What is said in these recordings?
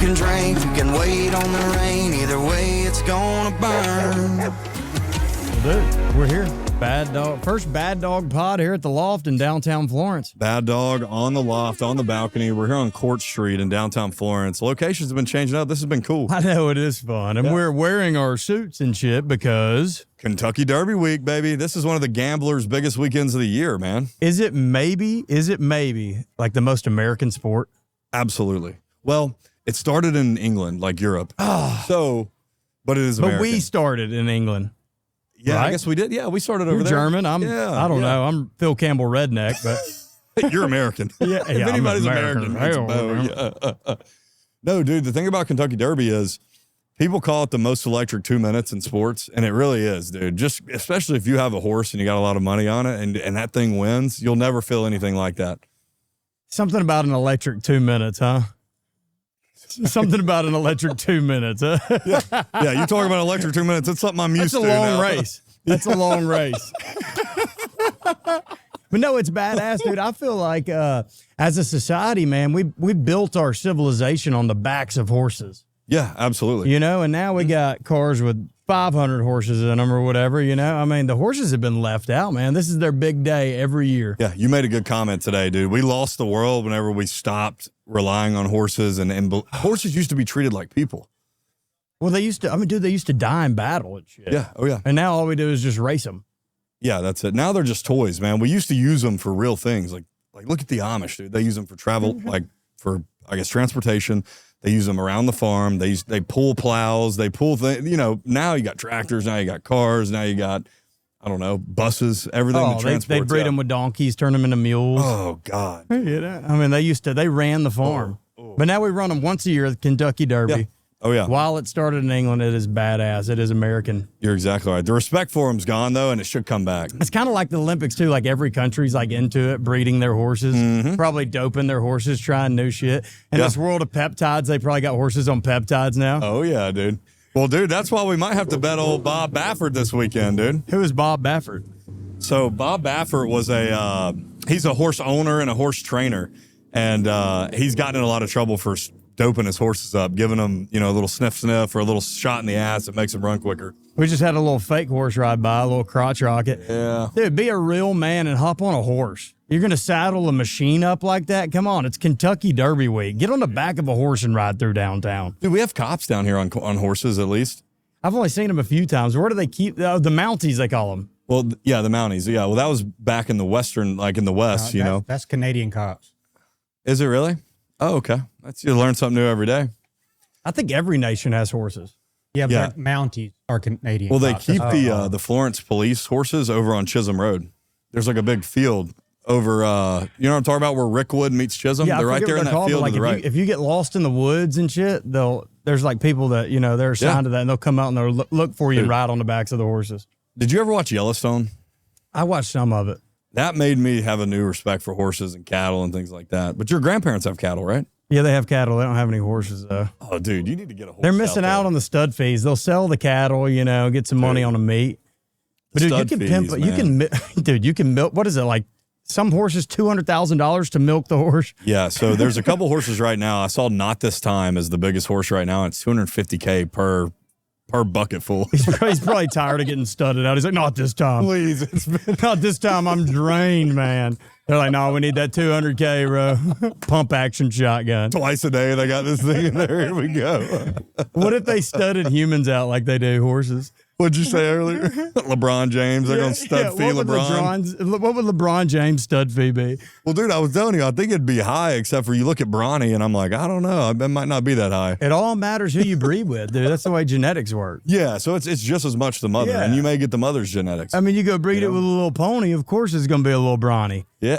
can drink, you can wait on the rain. Either way, it's gonna burn. Well, dude, we're here. Bad Dog. First Bad Dog pod here at the Loft in downtown Florence. Bad Dog on the loft, on the balcony. We're here on Court Street in downtown Florence. Locations have been changing up. This has been cool. I know it is fun. And we're wearing our suits and shit because... Kentucky Derby week, baby. This is one of the gamblers' biggest weekends of the year, man. Is it maybe like the most American sport? Absolutely. Well, it started in England, like Europe. But it is American. But we started in England. Yeah, right? I guess we did. Yeah, we started over You're there. German. I don't know. I'm Phil Campbell redneck, but you're American. If anybody's American. American. No, dude, the thing about Kentucky Derby is people call it the most electric 2 minutes in sports, and it really is, dude. Just especially if you have a horse and you got a lot of money on it and that thing wins, you'll never feel anything like that. Something about an electric 2 minutes, huh? Something about an electric 2 minutes, huh? Yeah, you talking about electric 2 minutes. That's something I'm used to. That's a long now. race. That's a long race. But no, it's badass, dude. I feel like as a society, man, we built our civilization on the backs of horses. Yeah, absolutely. You know, and now we got cars with 500 horses in them or whatever, you know? I mean, the horses have been left out, man. This is their big day every year. Yeah, you made a good comment today, dude. We lost the world whenever we stopped relying on horses, and horses used to be treated like people. Well, they used to die in battle and shit. Yeah, oh yeah. And now all we do is just race them. Yeah, that's it. Now they're just toys, man. We used to use them for real things. Like look at the Amish, dude. They use them for travel, like for, I guess, transportation. They use them around the farm. They pull plows. They pull things. You know, now you got tractors. Now you got cars. Now you got, I don't know, buses. Everything to transport. They breed them with donkeys, turn them into mules. Oh God. You know, I mean, they ran the farm, but now we run them once a year at the Kentucky Derby. Yeah. Oh yeah. While it started in England, it is badass. It is American. You're exactly right. The respect for them's gone though, and it should come back. It's kind of like the Olympics too. Like every country's like into it, breeding their horses, probably doping their horses, trying new shit. In this world of peptides, they probably got horses on peptides now. Oh yeah, dude. Well, dude, that's why we might have to bet old Bob Baffert this weekend, dude. Who is Bob Baffert? So Bob Baffert was he's a horse owner and a horse trainer, and he's gotten in a lot of trouble for doping his horses up, giving them, a little sniff or a little shot in the ass that makes them run quicker. We just had a little fake horse ride by, a little crotch rocket. Yeah. Dude, be a real man and hop on a horse. You're going to saddle a machine up like that? Come on, it's Kentucky Derby week. Get on the back of a horse and ride through downtown. Dude, we have cops down here on horses at least. I've only seen them a few times. Where do they keep the Mounties, they call them? Well, yeah, the Mounties. Yeah, well, that was back in the Western, like in the West, That's Canadian cops. Is it really? Oh, okay. You learn something new every day. I think every nation has horses. Yeah, but Mounties are Canadian. Well, cops. they keep the Florence police horses over on Chisholm Road. There's like a big field over, you know what I'm talking about, where Rickwood meets Chisholm? Yeah, they're right there in that field like to the right. If you get lost in the woods and shit, there's like people that, they're assigned to that, and they'll come out and they'll look for you and ride on the backs of the horses. Did you ever watch Yellowstone? I watched some of it. That made me have a new respect for horses and cattle and things like that. But your grandparents have cattle, right? Yeah, they have cattle. They don't have any horses, though. Oh, dude, you need to get a horse. They're missing out on the stud fees. They'll sell the cattle, get some money on the meat. But dude, you can pimp. You can milk. What is it like? Some horses $200,000 to milk the horse. Yeah, so there's a couple horses right now. I saw Not This Time as the biggest horse right now. It's $250K per bucket full. He's probably tired of getting studded out. He's like, not this time. Please, not this time. I'm drained, man. They're like, no, we need that $200K, bro. Pump action shotgun. Twice a day they got this thing in there. Here we go. What if they studded humans out like they do horses? What'd you say earlier? LeBron James. They're going to stud fee LeBron. What would LeBron James stud fee be? Well, dude, I was telling you, I think it'd be high, except for you look at Bronny, and I'm like, I don't know. It might not be that high. It all matters who you breed with, dude. That's the way genetics work. Yeah, so it's just as much the mother, and you may get the mother's genetics. I mean, you go breed it with a little pony, of course it's going to be a little Bronny. Yeah.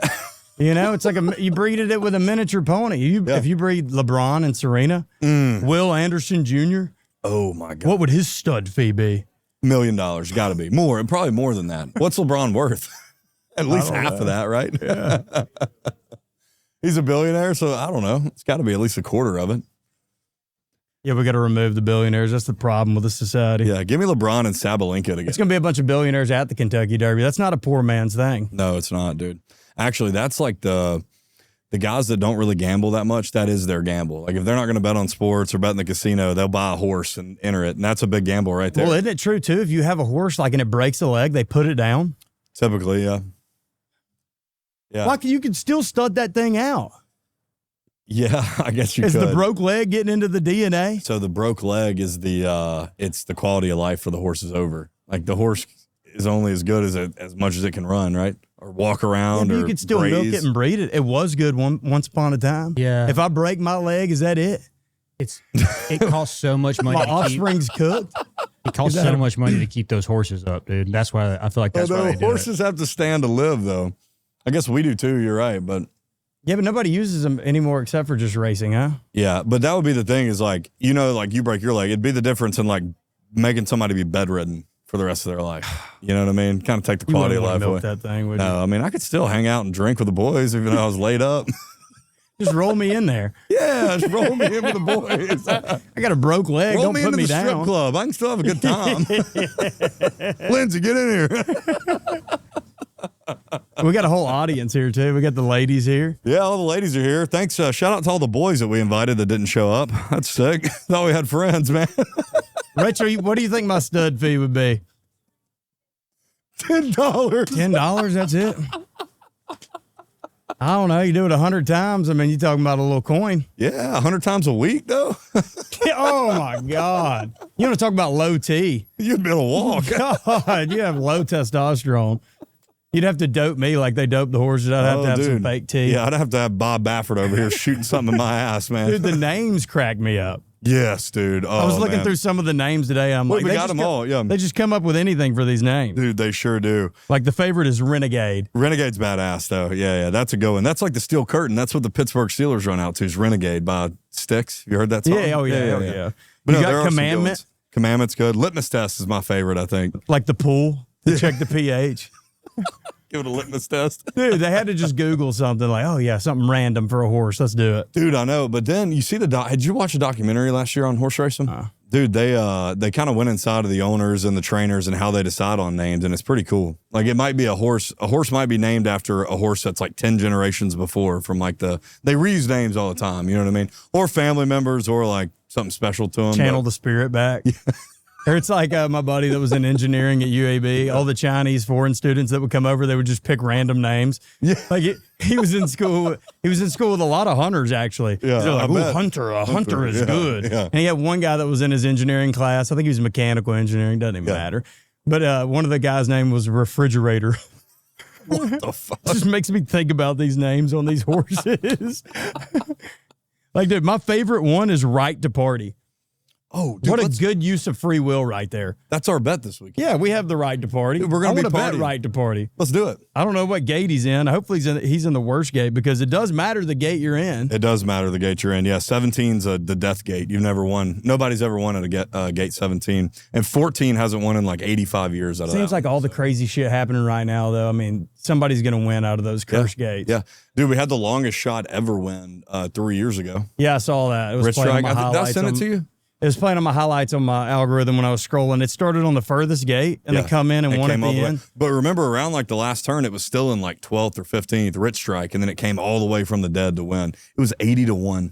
It's like you breeded it with a miniature pony. If you breed LeBron and Serena, Will Anderson Jr., oh, my God. What would his stud fee be? $1 million. Got to be more, and probably more than that. What's LeBron worth? At least half of that, right? Yeah. He's a billionaire, so I don't know. It's got to be at least a quarter of it. Yeah, we got to remove the billionaires. That's the problem with the society. Yeah, give me LeBron and Sabalenka again. It's going to be a bunch of billionaires at the Kentucky Derby. That's not a poor man's thing. No, it's not, dude. Actually, that's like the the guys that don't really gamble that much, that is their gamble. Like if they're not going to bet on sports or bet in the casino, they'll buy a horse and enter it. And that's a big gamble right there. Well, isn't it true too? If you have a horse like and it breaks a leg, they put it down. Typically, yeah. Yeah. Like you can still stud that thing out. Yeah, I guess you Is could. the broke leg getting into the DNA? So the broke leg is it's the quality of life for the horse is over. Like the horse is only as good as much as it can run, right? Or walk around or you could still graze. milk it and breed it. It was good once upon a time. Yeah. If I break my leg, is that it? It costs so much money. My to keep, offspring's cooked. it costs so much money to keep those horses up, dude. That's why I feel like that's why Although they do horses have to stand to live, though. I guess we do too. You're right, but Yeah, but nobody uses them anymore except for just racing, huh? yeah, but that would be the thing is like like you break your leg, it'd be the difference in like making somebody be bedridden for the rest of their life. You know what I mean? Kind of take the quality of life away. That thing, would No, I mean I could still hang out and drink with the boys even though I was laid up. Just roll me in there. Yeah, just roll me in with the boys. I got a broke leg. Roll Don't me put into me the strip down. club. I can still have a good time. Lindsay, get in here. We got a whole audience here too. We got the ladies here. Yeah, all the ladies are here. Thanks. Shout out to all the boys that we invited that didn't show up. That's sick. Thought we had friends, man. Rachel, what do you think my stud fee would be? $10. $10. That's it. I don't know. You do it 100 times. I mean, you're talking about a little coin. Yeah, 100 times a week though. Oh my God! You want to talk about low T? You'd be able to walk. God, you have low testosterone. You'd have to dope me like they dope the horses. I'd have to have some fake tea. Yeah, I'd have to have Bob Baffert over here shooting something in my ass, man. Dude, the names crack me up. Yes, dude. Oh, I was looking man. through some of the names today. I'm Well, like, we they got just them all. Yeah, They just come up with anything for these names. dude, they sure do. Like the favorite is Renegade. Renegade's badass though. Yeah, that's a good one. That's like the steel curtain. That's what the Pittsburgh Steelers run out to is Renegade by Styx. You heard that song? Yeah, yeah. But You no, there got are some good Commandment, ones. Commandment's good. Litmus test is my favorite, I think. like the pool to check the pH. Give it a litmus test. Dude, they had to just Google something like, oh yeah, something random for a horse. Let's do it. Dude, I know. But then you see did you watch a documentary last year on horse racing? Dude, they kind of went inside of the owners and the trainers and how they decide on names, and it's pretty cool. Like it might be a horse might be named after a horse that's like 10 generations before from like they reuse names all the time, you know what I mean? Or family members or like something special to them. Channel the spirit back. Or it's like my buddy that was in engineering at UAB. All the Chinese foreign students that would come over, they would just pick random names. Yeah. Like he was in school. He was in school with a lot of hunters, actually. Yeah, They're like, I ooh, bet. Hunter is yeah, good. yeah. And he had one guy that was in his engineering class. I think he was mechanical engineering. Doesn't even matter. But one of the guys' name was Refrigerator. What the fuck? It just makes me think about these names on these horses. Like, dude, my favorite one is Right to Party. Oh, dude, What a good use of free will right there. that's our bet this week. Yeah, we have the right to party. Dude, we're gonna I be wanna bet partying. right to party. Let's do it. I don't know what gate he's in. Hopefully he's in the worst gate because it does matter the gate you're in. It does matter the gate you're in. Yeah, 17's the death gate. You've never won. Nobody's ever won at a gate 17. And 14 hasn't won in like 85 years out of Seems that like all the crazy shit happening right now, though. I mean, somebody's going to win out of those cursed gates. Yeah. Dude, we had the longest shot ever win 3 years ago. Yeah, I saw that. It was Rich playing on Strike. my Did I highlights. send it to you? It was playing on my highlights on my algorithm when I was scrolling. It started on the furthest gate, and they come in and It won at came the all the way. end. But remember, around like the last turn, it was still in like 12th or 15th, Rich Strike, and then it came all the way from the dead to win. It was 80-1.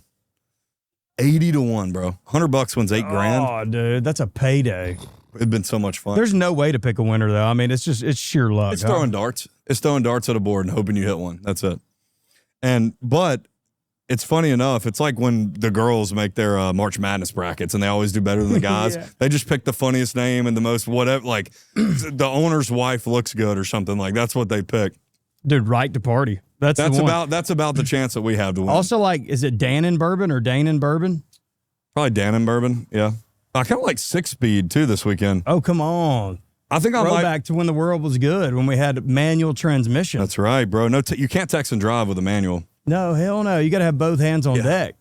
80-1, bro. $100 wins $8,000. Oh, dude, that's a payday. It'd been so much fun. There's no way to pick a winner, though. I mean, it's sheer luck. It's throwing darts. It's throwing darts at a board and hoping you hit one. That's it. But it's funny enough. It's like when the girls make their March Madness brackets and they always do better than the guys. Yeah. They just pick the funniest name and the most whatever. Like the owner's wife looks good or something. Like that's what they pick. Dude, right to party. That's the one. That's about the chance that we have to win. Also, like, is it Dan in Bourbon or Dane in Bourbon? Probably Dan and Bourbon. Yeah. I kind of like 6-speed too this weekend. Oh, come on. I think I might. Throwback to when the world was good, when we had manual transmission. That's right, bro. No, you can't text and drive with a manual. No, hell no. You got to have both hands on deck.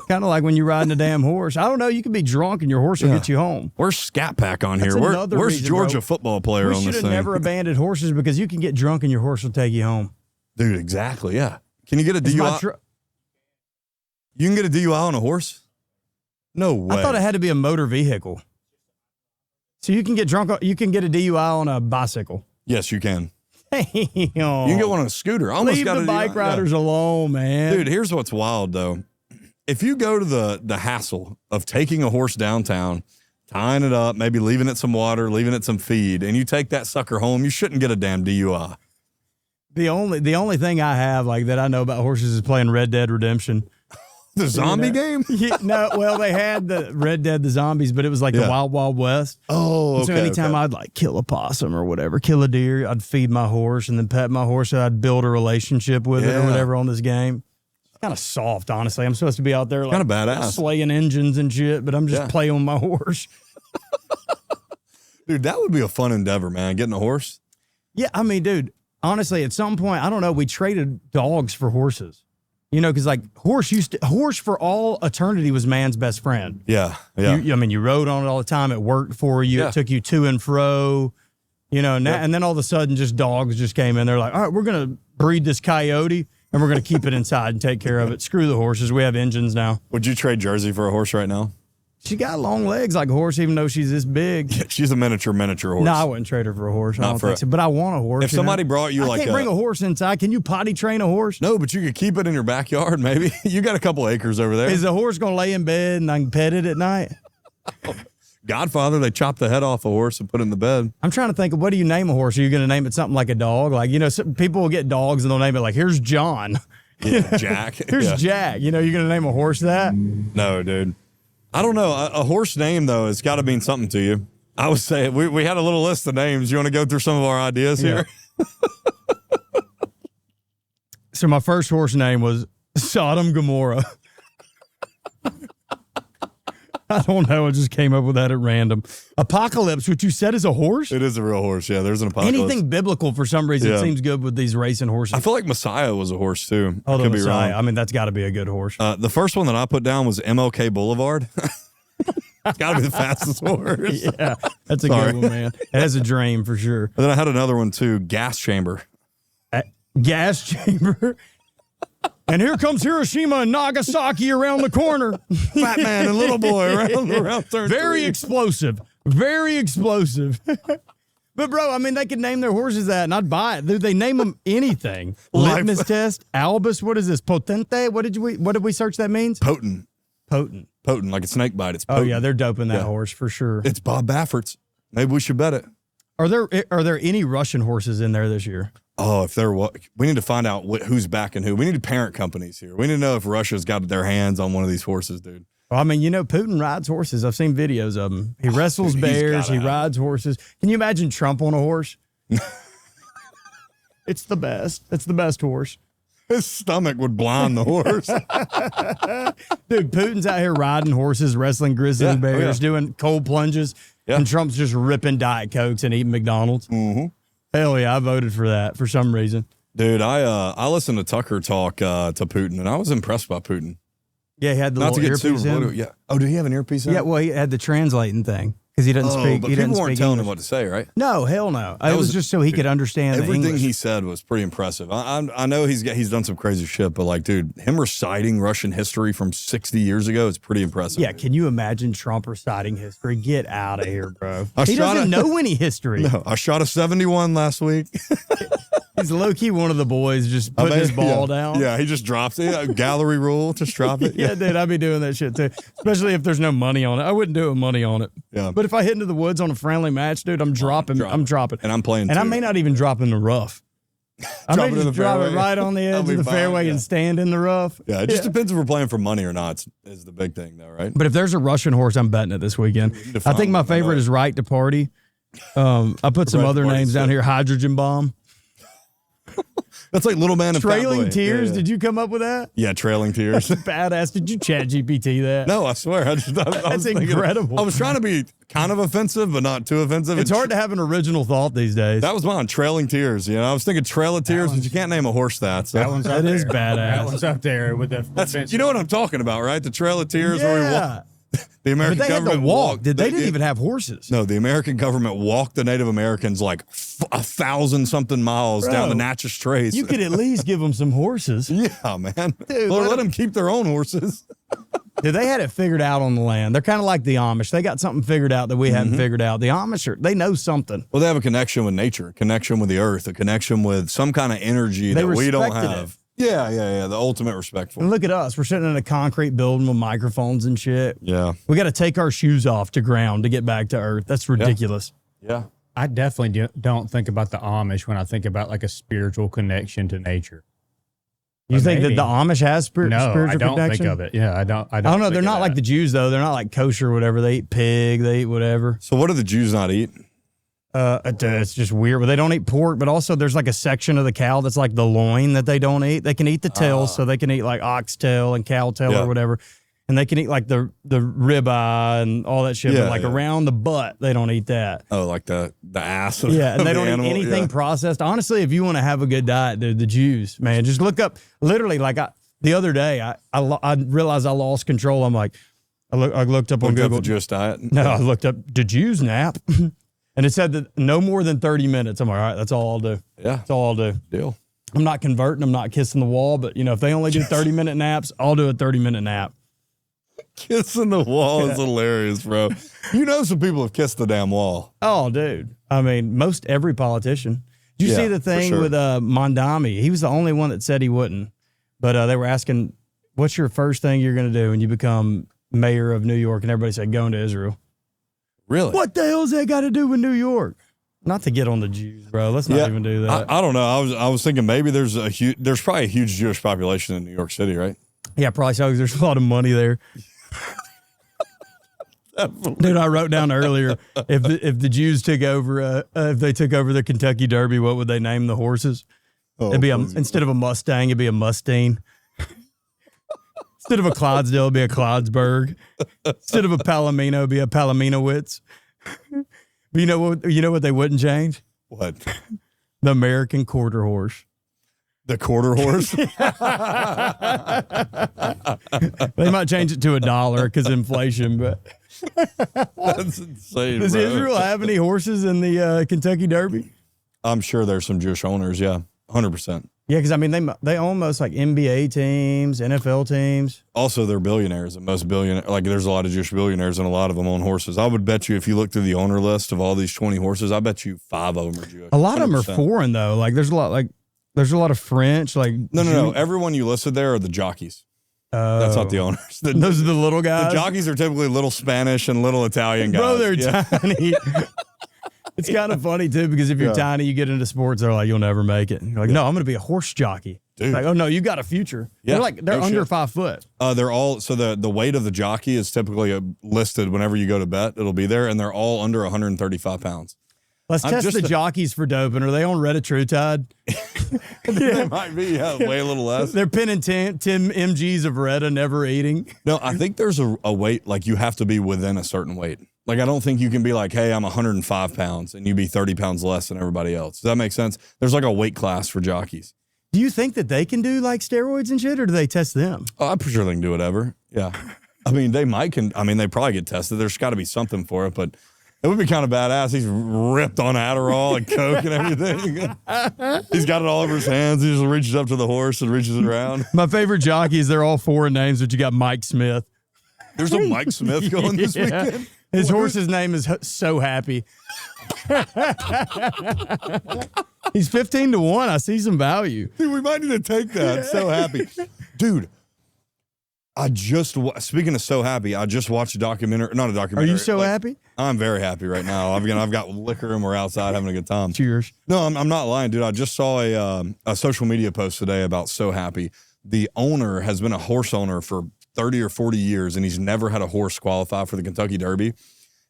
Kind of like when you're riding a damn horse. I don't know. You can be drunk and your horse will get you home. Where's Scat Pack on That's here? another Where's reason, Georgia bro. football player We on should this have thing? never abandoned horses because you can get drunk and your horse will take you home. Dude, exactly. Yeah. Can you get a It's my DUI? You can get a DUI on a horse? No way. I thought it had to be a motor vehicle. So you can get drunk. You can get a DUI on a bicycle. Yes, you can. Damn. You can get one on a scooter. I almost Leave got the bike riders alone, man. Dude, here's what's wild though. If you go to the hassle of taking a horse downtown, tying it up, maybe leaving it some water, leaving it some feed, and you take that sucker home, you shouldn't get a damn DUI. The only thing I have like that I know about horses is playing Red Dead Redemption. The zombie game? Yeah, no, well, they had the Red Dead, the zombies, but it was like the Wild Wild West. Oh, okay. So anytime I'd like kill a possum or whatever, kill a deer, I'd feed my horse and then pet my horse. So I'd build a relationship with it or whatever on this game. It's kind of soft, honestly. I'm supposed to be out there like kind of badass, slaying engines and shit, but I'm just playing with my horse. Dude, that would be a fun endeavor, man. Getting a horse. Yeah, I mean, dude, honestly, at some point, I don't know, we traded dogs for horses. You know, because like horse for all eternity was man's best friend. Yeah, yeah. I mean, you rode on it all the time. It worked for you. It took you to and fro. You know, and then all of a sudden, just dogs just came in. They're like, all right, we're gonna breed this coyote and we're gonna keep it inside and take care of it. Screw the horses. We have engines now. Would you trade Jersey for a horse right now? She got long legs like a horse, even though she's this big. Yeah, she's a miniature horse. No, I wouldn't trade her for a horse. I don't think so. But I want a horse. If somebody brought you I like can't bring a horse inside. Can you potty train a horse? No, but you could keep it in your backyard, maybe. You got a couple acres over there. Is the horse going to lay in bed and I can pet it at night? Godfather, they chopped the head off a horse and put it in the bed. I'm trying to think of what do you name a horse? Are you going to name it something like a dog? Like, you know, some people will get dogs and they'll name it like, here's John. Yeah, Jack. Here's Jack. You know, you're going to name a horse that? No, dude. I don't know. A horse name, though, it's got to mean something to you. I would say we had a little list of names. You want to go through some of our ideas here? So my first horse name was Sodom Gomorrah. I don't know. I just came up with that at random. Apocalypse, which you said is a horse? It is a real horse. Yeah, there's an apocalypse. Anything biblical for some reason seems good with these racing horses. I feel like Messiah was a horse, too. Oh, the Could Messiah. be wrong. I mean, that's got to be a good horse. The first one that I put down was MLK Boulevard. It's got to be the fastest horse. Yeah, that's a good one, man. It has a dream for sure. And then I had another one, too, Gas Chamber. Gas chamber. And here comes Hiroshima and Nagasaki around the corner. Fat man and little boy around turn Very 3. explosive. Very explosive. But, bro, I mean, they could name their horses that, and I'd buy it. Dude, they name them anything. Litmus test, Albus, what is this? Potente? What did we search that means? Potent, like a snake bite. It's potent. Oh, yeah, they're doping that horse for sure. It's Bob Baffert's. Maybe we should bet it. Are there any Russian horses in there this year? Oh, if there was, we need to find out who's backing who. We need parent companies here. We need to know if Russia's got their hands on one of these horses, dude. Well, I mean, you know, Putin rides horses. I've seen videos of him. He wrestles bears. He rides horses. Can you imagine Trump on a horse? It's the best. It's the best horse. His stomach would blind the horse. Dude, Putin's out here riding horses, wrestling grizzly bears, doing cold plunges, and Trump's just ripping Diet Cokes and eating McDonald's. Mm-hmm. Hell yeah, I voted for that for some reason. Dude, I listened to Tucker talk to Putin, and I was impressed by Putin. Yeah, he had the little earpiece in. Yeah. Oh, did he have an earpiece in? Yeah, well, he had the translating thing because he doesn't speak. But he people weren't telling English. him what to say, right? No, hell no. It was just so he could understand everything the English. he said was pretty impressive. I know he's done some crazy shit, but like, dude, him reciting Russian history from 60 years ago is pretty impressive. Yeah, can you imagine Trump reciting history? Get out of here, bro. He He doesn't know any history. No, I shot a 71 last week. He's low-key one of the boys just putting his ball down. Yeah, he just drops it. Gallery rule, just drop it. Yeah, dude, I'd be doing that shit too. Especially if there's no money on it. I wouldn't do it with money on it. Yeah. But if I hit into the woods on a friendly match, dude, I'm dropping. I'm dropping. And I'm playing And too. I may not even drop in the rough. I may just drop it right on the edge of the fairway and stand in the rough. Yeah, it just depends if we're playing for money or not. Is the big thing, though, right? But if there's a Russian horse, I'm betting it this weekend. I think my favorite is Right to Party. I put some other names down here. Hydrogen Bomb. That's like Little Man and Fat Trailing Boy. Tears. Yeah. Did you come up with that? Yeah, Trailing Tears. Badass. Did you chat GPT that? No, I swear. I was incredible. I was trying to be kind of offensive, but not too offensive. It's hard to have an original thought these days. That was mine, Trailing Tears. You know, I was thinking Trail of Tears, but you can't name a horse that. So. That is badass. That one's up there with the You know what I'm talking about, right? The Trail of Tears where The American But they had to government walk. walked. They didn't even have horses. No, the American government walked the Native Americans like 1,000-something miles Bro, down the Natchez Trace. You could at least give them some horses. Yeah, man. Dude, Let them keep their own horses. Dude, they had it figured out on the land. They're kind of like the Amish. They got something figured out that we hadn't figured out. The Amish, they know something. Well, they have a connection with nature, a connection with the earth, a connection with some kind of energy They that we don't respected have. it. Yeah. The ultimate respect for And it. look at us. We're sitting in a concrete building with microphones and shit. Yeah. We got to take our shoes off to ground to get back to earth. That's ridiculous. Yeah. I definitely don't think about the Amish when I think about like a spiritual connection to nature. You But think maybe. that the Amish has spiritual No, I don't connection? think of it. Yeah, I don't. I don't know. think They're of not like that. the Jews, though. They're not like kosher or whatever. They eat pig. They eat whatever. So what do the Jews not eat? It's just weird. But they don't eat pork. But also, there's like a section of the cow that's like the loin that they don't eat. They can eat the tail, so they can eat like oxtail and cow tail Yeah. or whatever. And they can eat like the ribeye and all that shit. Yeah, but like yeah. around the butt, they don't eat that. Oh, like the ass of, Yeah, and of they the don't animal? eat anything Yeah. processed. Honestly, if you want to have a good diet, dude, the Jews, man, just look up. Literally, like the other day, I realized I lost control. I'm like, I looked up on Looked up Google. the Jewish diet? No, I looked up, do Jews nap? And it said that no more than 30 minutes. I'm like, all right, that's all I'll do. Yeah. That's all I'll do. Deal. I'm not converting. I'm not kissing the wall. But, if they only do 30-minute naps, I'll do a 30-minute nap. Kissing the wall is hilarious, bro. You know some people have kissed the damn wall. Oh, dude. I mean, most every politician. Did you Yeah, see the for thing sure. with Mondami? He was the only one that said he wouldn't. But they were asking, what's your first thing you're going to do when you become mayor of New York? And everybody said, going to Israel. Really? What the hell's that got to do with New York? Not to get on the Jews, bro. Let's not even do that. I don't know. I was thinking maybe there's probably a huge Jewish population in New York City, right? Yeah, probably so. 'Cause there's a lot of money there. Dude, I wrote down earlier if the Jews took over, if they took over the Kentucky Derby, what would they name the horses? It'd be instead of a Mustang, it'd be a Mustang. Instead of a Clydesdale, it'd be a Clydesburg. Instead of a Palomino, it'd be a Palominowitz. But you know what they wouldn't change? What? The American quarter horse. The quarter horse? They might change it to $1 because inflation, but. That's insane, Does bro. Israel have any horses in the Kentucky Derby? I'm sure there's some Jewish owners, yeah. 100%. Yeah, because I mean they own most like NBA teams, NFL teams. Also, they're billionaires, and most there's a lot of Jewish billionaires, and a lot of them own horses. I would bet you if you look through the owner list of all these 20 horses, I bet you 5 of them are Jewish. A lot of them are 100%. foreign though. Like there's a lot of French. Like No. Everyone you listed there are the jockeys. That's not the owners. Those are the little guys. The jockeys are typically little Spanish and little Italian guys. Bro, they're Yeah. tiny. It's kind of funny too because if you're tiny, you get into sports, they're like, you'll never make it. And you're like, no, I'm going to be a horse jockey. Dude. Like, oh no, you got a future. Yeah, They're no under shit. 5 foot. They're all so the weight of the jockey is typically listed whenever you go to bet. It'll be there, and they're all under 135 pounds. Let's I'm test just the jockeys for doping. Are they on Retatrutide? They might be, way a little less. They're pinning 10 mgs of Reta, never eating. No, I think there's a weight, like you have to be within a certain weight. Like I don't think you can be like, hey, I'm 105 pounds and you be 30 pounds less than everybody else. Does that make sense? There's like a weight class for jockeys. Do you think that they can do like steroids and shit, or do they test them? Oh, I'm pretty sure they can do whatever. Yeah. I mean, they probably get tested. There's got to be something for it, but it would be kind of badass. He's ripped on Adderall and Coke and everything. He's got it all over his hands. He just reaches up to the horse and reaches it around. My favorite jockeys, they're all foreign names, but you got Mike Smith. There's a Mike Smith going this weekend. His horse's name is So Happy. He's 15 to 1. I see some value. Dude, we might need to take that. So happy. Dude, speaking of So Happy, I just watched a documentary. Not a Are documentary. you so happy? I'm very happy right now. I've got liquor and we're outside having a good time. Cheers. No, I'm not lying, dude. I just saw a social media post today about So Happy. The owner has been a horse owner for 30 or 40 years, and he's never had a horse qualify for the Kentucky Derby.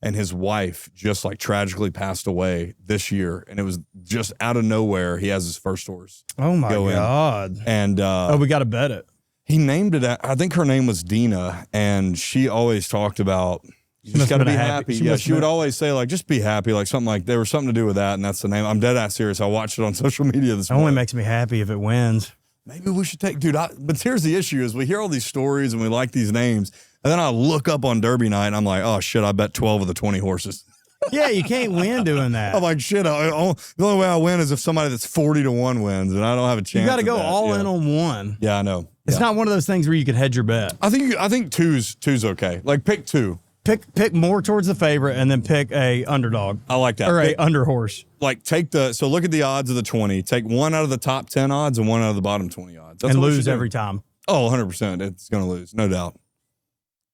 And his wife just like tragically passed away this year. And it was just out of nowhere. He has his first horse. Oh, my Go in. God. And we got to bet it. he named it, I think her name was Dina. And she always talked about, you just must got to have be been happy. She Yeah, must she have would been- always say like, just be happy. Like something like, there was something to do with that. And that's the name. I'm dead ass serious. I watched it on social media this It only morning. makes me happy if it wins. Maybe we should take, dude. But here's the issue: is we hear all these stories and we like these names. And then I look up on Derby night and I'm like, oh shit, I bet 12 of the 20 horses. Yeah, you can't win doing that. I'm like, shit, the only way I win is if somebody that's 40-1 wins, and I don't have a chance. You got to go that. all in on one. Yeah, I know. It's not one of those things where you could hedge your bet. I think two's okay. Like pick two. Pick more towards the favorite and then pick a underdog. I like that. Or a under horse. Like so look at the odds of the 20. Take one out of the top 10 odds and one out of the bottom 20 odds. That's and what we lose should do. every time. Oh, 100%. It's going to lose, no doubt.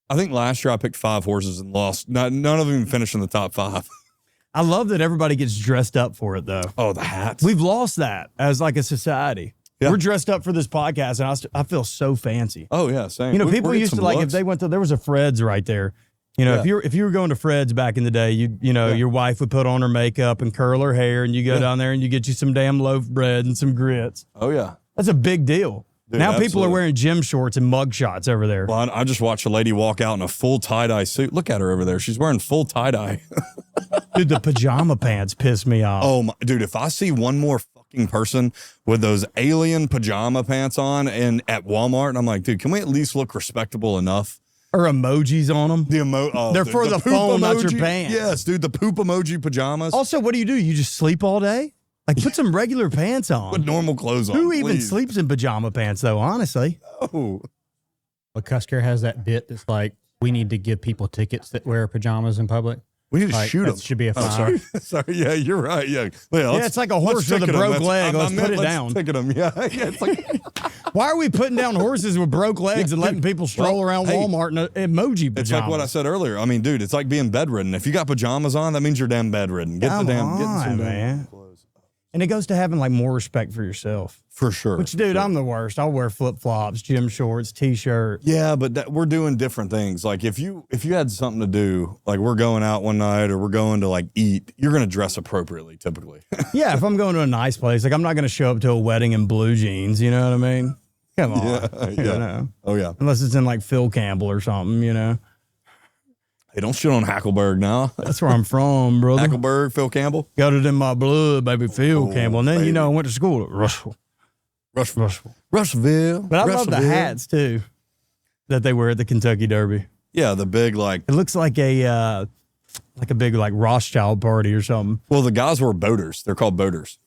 I think last year I picked 5 horses and lost. None of them finished in the top 5. I love that everybody gets dressed up for it, though. Oh, the hats. We've lost that as like a society. Yeah. We're dressed up for this podcast, and I feel so fancy. Oh, yeah, same. You know, We're people getting used to some like looks. if they went to, there was a Fred's right there. You know, if you were going to Fred's back in the day, your wife would put on her makeup and curl her hair, and you go down there and you get you some damn loaf bread and some grits. Oh, yeah. That's a big deal. Dude, now people absolutely. are wearing gym shorts and mug shots over there. Well, I just watched a lady walk out in a full tie-dye suit. Look at her over there. She's wearing full tie-dye. Dude, the pajama pants piss me off. Oh, my, dude, if I see one more fucking person with those alien pajama pants on and at Walmart, and I'm like, dude, can we at least look respectable enough? Or emojis on them. They're for the poop phone, not your emoji. pants. Yes, dude, the poop emoji pajamas. Also, what do? You just sleep all day? Like, put some regular pants on. Put normal clothes on. Who even please. sleeps in pajama pants, though, honestly? Oh. McCusker has that bit that's like, we need to give people tickets that wear pajamas in public. We need to Like, shoot that them. should be a fine. sorry. Sorry. Yeah, you're right. Yeah. It's like a horse with a broke leg. Let's put it down. Ticket them. Yeah. Yeah. It's like, Why are we putting down horses with broke legs and letting people stroll around Walmart in emoji pajamas? it's like what I said earlier. I mean, dude, it's like being bedridden. If you got pajamas on, that means you're damn bedridden. Get Come some on, man. clothes. And it goes to having like more respect for yourself. For sure. Which, dude, I'm the worst. I'll wear flip flops, gym shorts, t-shirt. Yeah, but we're doing different things. Like if you had something to do, like we're going out one night or we're going to like eat, you're going to dress appropriately typically. Yeah, if I'm going to a nice place, like I'm not going to show up to a wedding in blue jeans. You know what I mean? Come on. Yeah. You know? Oh yeah. Unless it's in like Phil Campbell or something, you know. Hey, don't shit on Hackleberg now. That's where I'm from, brother. Hackleberg, Phil Campbell. Got it in my blood, baby. Phil Campbell. And then, baby. you know, I went to school at Russell. Rushville. But I love the hats, too, that they wear at the Kentucky Derby. Yeah, the big like. It looks like a big like Rothschild party or something. Well, the guys were boaters. They're called boaters.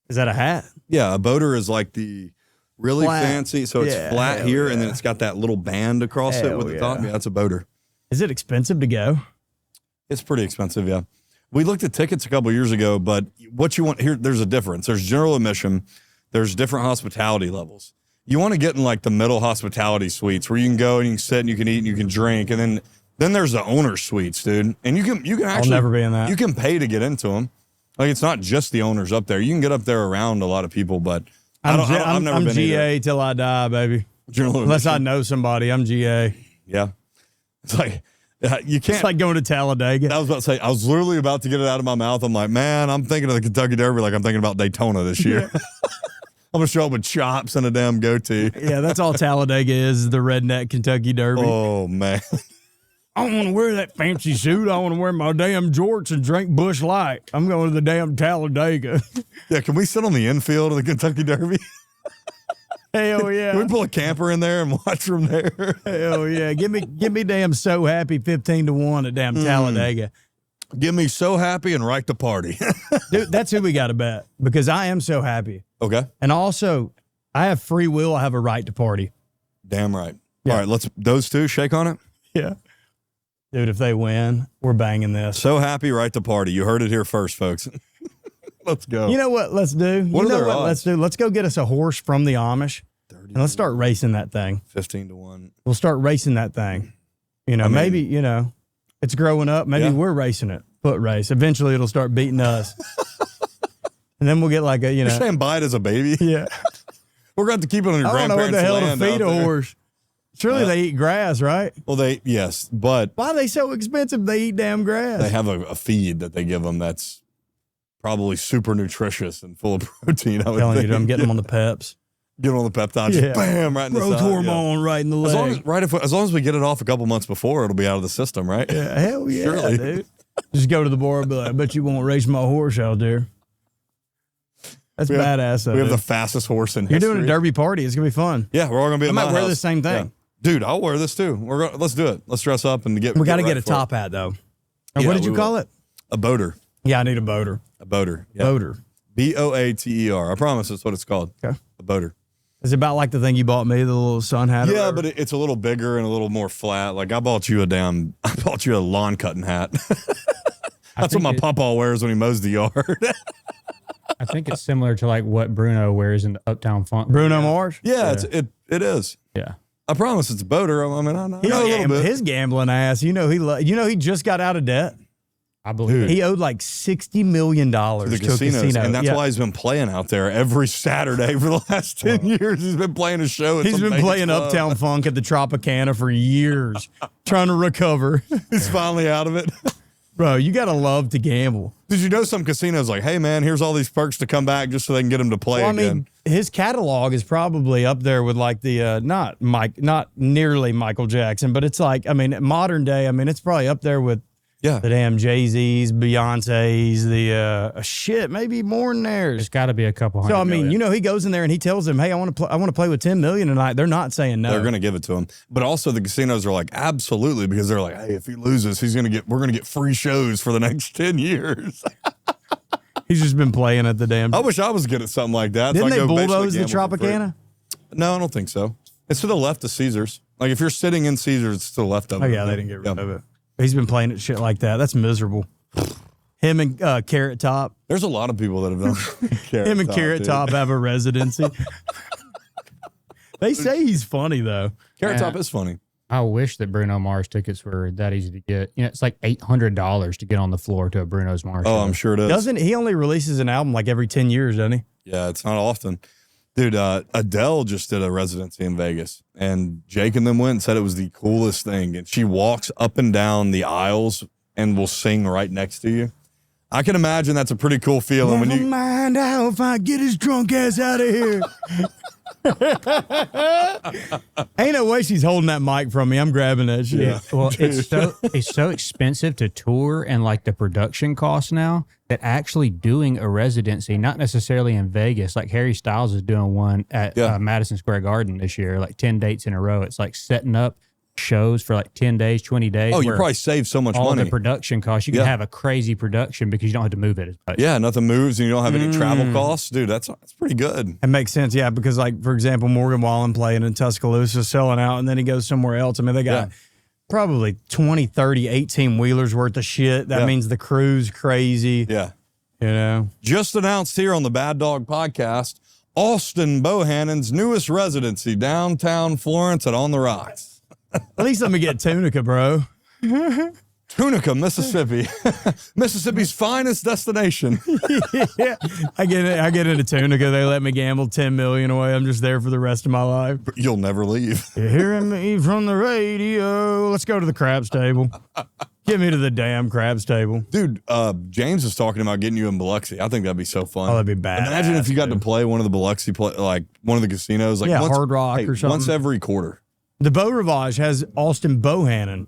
Is that a hat? Yeah, a boater is like the really Flat. fancy. So it's Yeah, flat hell here, yeah. and then it's got that little band across it Hell with the top. yeah. Yeah, that's a boater. Is it expensive to go? It's pretty expensive, yeah. We looked at tickets a couple years ago, but what you want here, there's a difference. There's general admission. There's different hospitality levels. You want to get in like the middle hospitality suites where you can go and you can sit and you can eat and you can drink. And then there's the owner suites, dude. And you can actually, I'll never be in that. You can pay to get into them. Like it's not just the owners up there. You can get up there around a lot of people, but I've never I'm been GA either. till I die, baby. General Unless I admission. know somebody, I'm GA. Yeah. It's like, you can't. It's like going to Talladega. I was about to say, I was literally about to get it out of my mouth. I'm like, man, I'm thinking of the Kentucky Derby like I'm thinking about Daytona this year. I'm going to show up with chops and a damn goatee. Yeah, that's all Talladega is the redneck Kentucky Derby. Oh, man. I don't want to wear that fancy suit. I want to wear my damn jorts and drink Busch Light. I'm going to the damn Talladega. Yeah, can we sit on the infield of the Kentucky Derby? Hell yeah. Can we pull a camper in there and watch from there? Hell yeah. Give me damn So Happy 15-1 at damn Talladega. Get me so happy and right to party. Dude, that's who we got to bet because I am so happy. Okay. And also, I have free will. I have a right to party. Damn right. Yeah. All right, those two shake on it. Yeah. Dude, if they win, we're banging this. So happy, right to party. You heard it here first, folks. Let's go. You know what? Let's do. What are their odds? Let's do. Let's go get us a horse from the Amish and let's start racing that thing. 15-1. We'll start racing that thing. You know, I mean- maybe, you know, it's growing up. Maybe Yeah. we're racing it. Foot race. Eventually it'll start beating us. And then we'll get like a, you You're know. saying buy it as a baby? Yeah. We're going to have to keep it on your I don't know what grandparents' the hell to land feed out a there. horse. Surely they eat grass, right? Well, yes, but Why are they so expensive? They eat damn grass. they have a feed that they give them that's probably super nutritious and full of protein. I would telling think. you, I'm getting them on the peps. Get on the peptides, Yeah. bam, right in the Growth side. hormone right in the Yeah. leg. As long as we get it off a couple months before, it'll be out of the system, right? Yeah, hell yeah, Surely. dude. Just go to the bar and be like, I bet you won't race my horse out there. That's badass, though. We have dude. the fastest horse in You're history. doing a derby party. It's going to be fun. Yeah, we're all going to be I at might my wear house. the same thing. Dude, I'll wear this too. Let's do it. Let's dress up and get. We got to right get a for it. top hat though. Yeah, What did you we call will. it? A boater. Yeah, I need a boater. A boater. Yeah. Boater. Boater. I promise that's what it's called. Okay. A boater. Is it about like the thing you bought me, the little sun hat? Yeah, but it's a little bigger and a little more flat. Like I bought you a lawn cutting hat. That's what my papa wears when he mows the yard. I think it's similar to like what Bruno wears in the Uptown Funk. Bruno Mars? Yeah, it is. Yeah. I promise it's a boater. I mean, I know a little bit. His gambling ass. He just got out of debt. I believe He owed like $60 million to the a casinos, casino. and that's why he's been playing out there every Saturday for the last 10 years. He's been playing a show. He's been playing Uptown Funk at the Tropicana for years, trying to recover. He's finally out of it. Bro, you got to love to gamble. Did you know some casinos like, hey, man, here's all these perks to come back just so they can get him to play Well, I again? mean, his catalog is probably up there with like the not nearly Michael Jackson, but it's like, I mean, modern day, I mean, it's probably up there with Yeah. the damn Jay-Z's, Beyonce's, the shit, maybe more than theirs. it's got to be a couple hundred. So I mean, million. you know, he goes in there and he tells them, "Hey, I want to play with 10 million tonight." They're not saying no. They're going to give it to him. But also the casinos are like, absolutely, because they're like, hey, if he loses, we're going to get free shows for the next 10 years. He's just been playing at the damn. I wish I was good at something like that. Didn't I they go basically bulldoze the gamble for free. Tropicana? No, I don't think so. It's to the left of Caesars. Like if you're sitting in Caesars, it's to the left of Oh it. yeah, they didn't get rid of it. He's been playing at shit like that. That's miserable. Him and Carrot Top. There's a lot of people that have done Him and Carrot dude. Top have a residency. They say he's funny though. Carrot Yeah. Top is funny. I wish that Bruno Mars tickets were that easy to get. You know, it's like $800 to get on the floor to a Bruno's Mars. Oh, show. I'm sure it is. Doesn't he only releases an album like every 10 years, doesn't he? Yeah, it's not often. Dude, Adele just did a residency in Vegas, and Jake and them went and said it was the coolest thing. And she walks up and down the aisles and will sing right next to you. I can imagine that's a pretty cool feeling when Never you. mind how if I get his drunk ass out of here. Ain't no way she's holding that mic from me. I'm grabbing that shit. Yeah. Well, it's so expensive to tour and like the production costs now that actually doing a residency, not necessarily in Vegas, like Harry Styles is doing one at Madison Square Garden this year, like 10 dates in a row. It's like setting up shows for like 10 days, 20 days. Oh, you where probably save so much all money. the production costs. You can have a crazy production because you don't have to move it as much. Yeah, nothing moves and you don't have any travel costs. Dude, that's pretty good. It makes sense, yeah, because like, for example, Morgan Wallen playing in Tuscaloosa, selling out, and then he goes somewhere else. I mean, they got probably 20, 30, 18-wheelers worth of shit. That means the crew's crazy. Yeah. You know? Just announced here on the Bad Dog Podcast, Austin Bohannon's newest residency, downtown Florence at On the Rocks. At least let me get Tunica, bro. Tunica, Mississippi. Mississippi's finest destination. Yeah. I get into Tunica. They let me gamble 10 million away. I'm just there for the rest of my life. You'll never leave. You're hearing me from the radio. Let's go to the craps table. Get me to the damn craps table. Dude, James is talking about getting you in Biloxi. I think that'd be so fun. Oh, that'd be bad. Imagine if you got to play one of the Biloxi, like one of the casinos. Like Hard Rock or something. Once every quarter. The Beau Rivage has Austin Bohannon.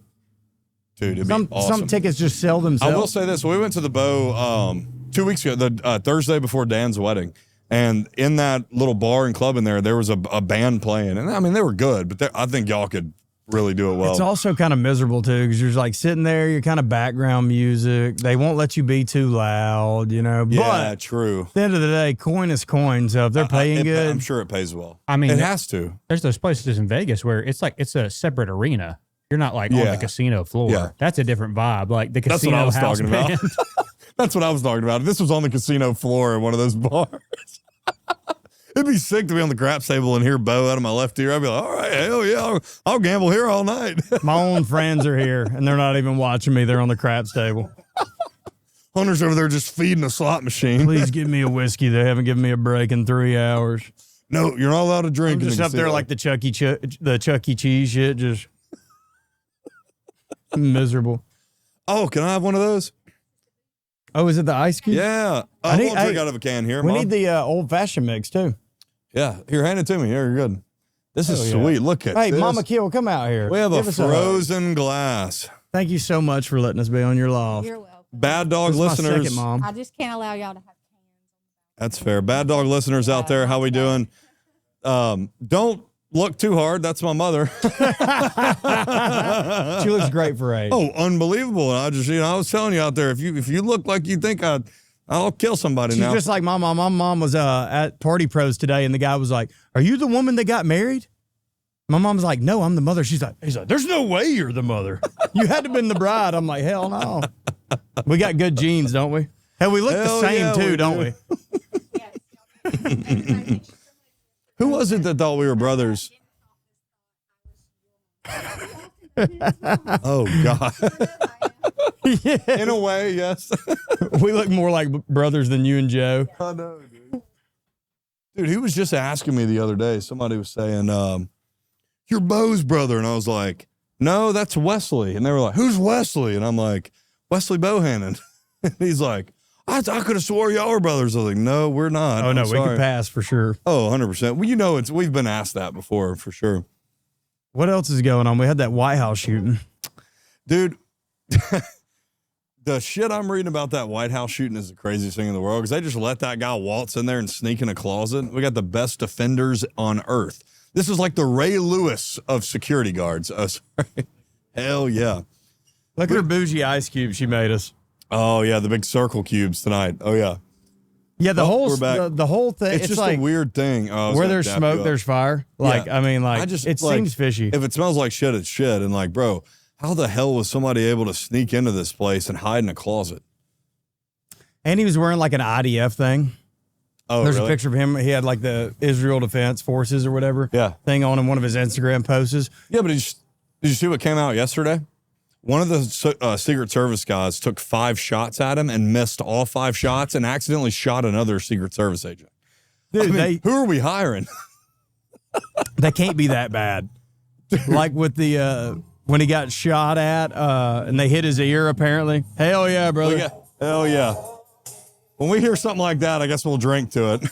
Dude, it'd be awesome. Some tickets just sell themselves. I will say this. We went to the Beau 2 weeks ago, the Thursday before Dan's wedding. And in that little bar and club in there was a band playing. And I mean, they were good, but I think y'all could really do it well. It's also kind of miserable too, because you're like sitting there, you're kind of background music. They won't let you be too loud, you know. Yeah, but true. at the end of the day, coin is coin. So if they're paying good, I'm sure it pays well. I mean, it has to. There's those places in Vegas where it's a separate arena. You're not like on the casino floor. Yeah. That's a different vibe. Like the That's what casino I was house talking band. about. That's what I was talking about. This was on the casino floor in one of those bars. It'd be sick to be on the craps table and hear Bo out of my left ear. I'd be like, all right, hell yeah, I'll gamble here all night. my own friends are here and they're not even watching me. They're on the craps table. Hunter's over there just feeding a slot machine. Please give me a whiskey. They haven't given me a break in 3 hours. No, you're not allowed to drink. I'm just up there like the Chuck E. Cheese shit, just miserable. Oh, can I have one of those? Oh, is it the ice cube? Yeah. I need- won't drink hey, out of a can here. We Mom. need the old fashioned mix too. Yeah, here, hand it to me. Here, you're good. This is Hell yeah. sweet. Look at Hey, this. Mama Kill, come out here. We have Give a us hug. frozen glass. Thank you so much for letting us be on your loft. You're welcome. Bad Dog This is my listeners. second mom. I just can't allow y'all to have cans. That's fair. Bad Dog listeners out there, how we doing? Don't look too hard. That's my mother. She looks great for age. Oh, unbelievable. And I just, I was telling you out there, if you look like you think I'll kill somebody She's now. just like my mom. My mom was at Party Pros today, and the guy was like, "Are you the woman that got married?" My mom's like, "No, I'm the mother." He's like, "There's no way you're the mother. You had to have been the bride." I'm like, "Hell no." We got good genes, don't we? Hell, we look the same too, don't we? Who was it that thought we were brothers? Oh, God. Yeah. In a way, yes. We look more like brothers than you and Joe. I know, dude. Dude, he was just asking me the other day. Somebody was saying, you're Bo's brother. And I was like, no, that's Wesley. And they were like, who's Wesley? And I'm like, Wesley Bohannon. And he's like, I could have swore y'all were brothers. I was like, no, we're not. Oh, no, I'm we sorry. can pass for sure. Oh, 100%. Well, we've been asked that before, for sure. What else is going on? We had that White House shooting. Dude, the shit I'm reading about that White House shooting is the craziest thing in the world because they just let that guy waltz in there and sneak in a closet. We got the best defenders on earth. This is like the Ray Lewis of security guards. Oh, sorry. Hell yeah. Look at her bougie ice cube she made us. Oh, yeah, the big circle cubes tonight. Oh, yeah. Yeah, the we're back. the whole thing. It's just like a weird thing. Oh, where there's smoke, there's fire. Like, Yeah. I mean, like, it seems fishy. If it smells like shit, it's shit. And like, bro, how the hell was somebody able to sneak into this place and hide in a closet? And he was wearing like an IDF thing. Oh, There's really? a picture of him. He had like the Israel Defense Forces or whatever thing on in one of his Instagram posts. Yeah, but did you see what came out yesterday? One of the Secret Service guys took 5 shots at him and missed all 5 shots and accidentally shot another Secret Service agent. Dude, Who are we hiring? They can't be that bad. Like with the when he got shot at and they hit his ear apparently. Hell yeah, brother. Hell yeah. When we hear something like that, I guess we'll drink to it.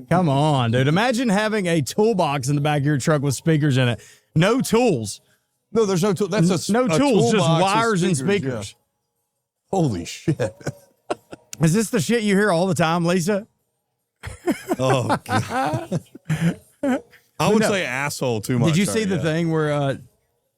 Come on, dude. Imagine having a toolbox in the back of your truck with speakers in it. No tools. No, there's no tool. That's no a tools, just toolbox with wires and speakers. Yeah. Holy shit. Is this the shit you hear all the time, Lisa? Oh, God. I would say asshole too much. Did you see the thing where, did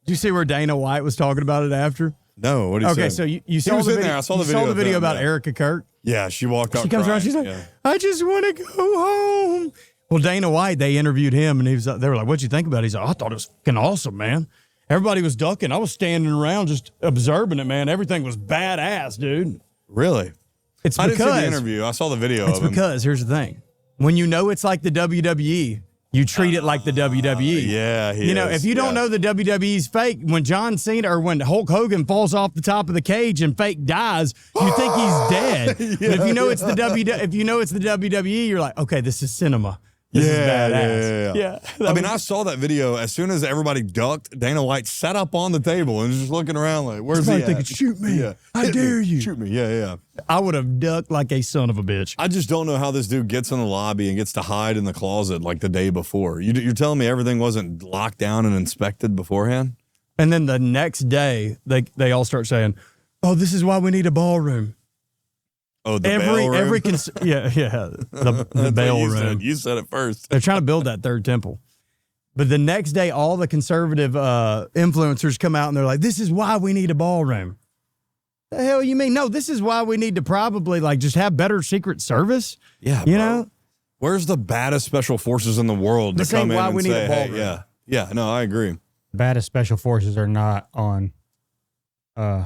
you see where Dana White was talking about it after? No, what did you say? Okay, so you saw was the in video. there. I saw you the video saw the of video them, about yeah. Erica Kirk. Yeah, she walked out. She comes around. She's like, I just want to go home. Well, Dana White, they interviewed him, and they were like, "What'd you think about it?" He's like, "I thought it was fucking awesome, man. Everybody was ducking. I was standing around just observing it, man. Everything was badass, dude." Really? It's I because didn't see the interview. I saw the video it's of him. because here's the thing: when you know it's like the WWE, you treat it like the WWE. Yeah, if you don't know the WWE's fake, when John Cena or when Hulk Hogan falls off the top of the cage and fake dies, you think he's dead. But if you know it's the WWE, you're like, okay, this is cinema. This is badass. Yeah. I mean, I saw that video. As soon as everybody ducked, Dana White sat up on the table and was just looking around like, where's he at? Thinking, shoot me. Yeah. I dare you. Shoot me. Yeah. I would have ducked like a son of a bitch. I just don't know how this dude gets in the lobby and gets to hide in the closet like the day before. You're telling me everything wasn't locked down and inspected beforehand? And then the next day, they all start saying, oh, this is why we need a ballroom. Oh, the bail room? The bail room. You said it first. They're trying to build that third temple. But the next day, all the conservative influencers come out and they're like, this is why we need a ballroom. The hell you mean? No, this is why we need to probably like just have better Secret Service. Yeah, you bro. know? Where's the baddest special forces in the world to This ain't come in why and we need say, a hey, ballroom. yeah, no, I agree. Baddest special forces are not on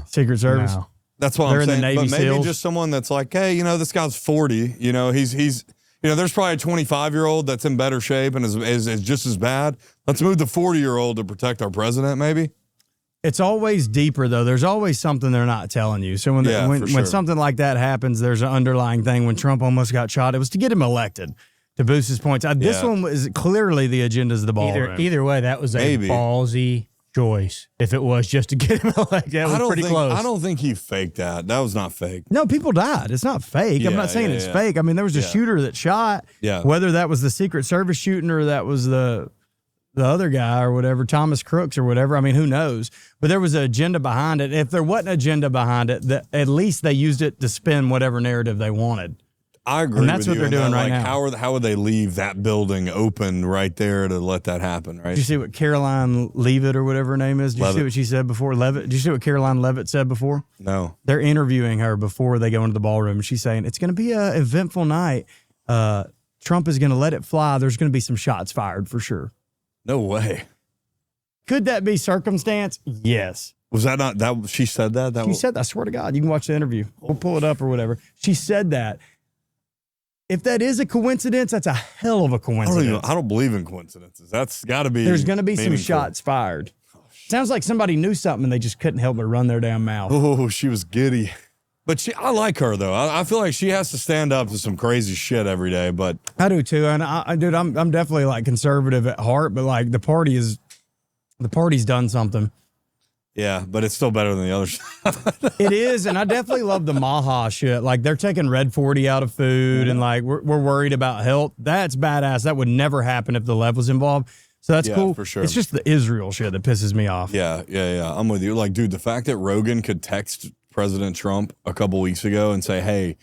Secret Service. no. That's what They're I'm in the saying. Navy But maybe SEALs. just someone that's like, hey, this guy's 40. He's there's probably a 25-year-old that's in better shape and is just as bad. Let's move the 40-year-old to protect our president, maybe. It's always deeper, though. There's always something they're not telling you. So when something like that happens, there's an underlying thing. When Trump almost got shot, it was to get him elected, to boost his points. This one was clearly the agenda's the ballroom. Either way, that was a Maybe. ballsy choice. If it was just to get him elected, that was pretty close. I don't think he faked that. That was not fake. No, people died. It's not fake. I'm Yeah, not saying it's yeah. fake. I mean, there was a Yeah. shooter that shot. Yeah. Whether that was the Secret Service shooting or that was the other guy or whatever, Thomas Crooks or whatever. I mean, who knows? But there was an agenda behind it. If there wasn't an agenda behind it, at least they used it to spin whatever narrative they wanted. I agree. And that's with what you they're in doing that, right like, now. How would they leave that building open right there to let that happen? Right? Did you see what Caroline Leavitt or whatever her name is? Did you see what she said before? Levitt. Did you see what Caroline Levitt said before? No. They're interviewing her before they go into the ballroom. And she's saying, it's going to be an eventful night. Trump is going to let it fly. There's going to be some shots fired for sure. No way. Could that be circumstance? Yes. Was that not that? She said that. She said that. I swear to God, you can watch the interview. We'll pull it up or whatever. She said that. If that is a coincidence, that's a hell of a coincidence. I don't believe in coincidences. That's got to be. There's going to be meaningful. some shots fired. Sounds like somebody knew something and they just couldn't help but run their damn mouth. Oh, she was giddy. But I like her though. I feel like she has to stand up to some crazy shit every day. But I do too. And dude, I'm definitely like conservative at heart, but like the party's done something. yeah, but it's still better than the other stuff. It is, and I definitely love the Maha shit. Like they're taking Red 40 out of food, and like we're worried about health. That's badass. That would never happen if the left was involved. So that's cool. For sure. It's just the Israel shit that pisses me off. Yeah. I'm with you. Like, dude, the fact that Rogan could text President Trump a couple weeks ago and say, "Hey,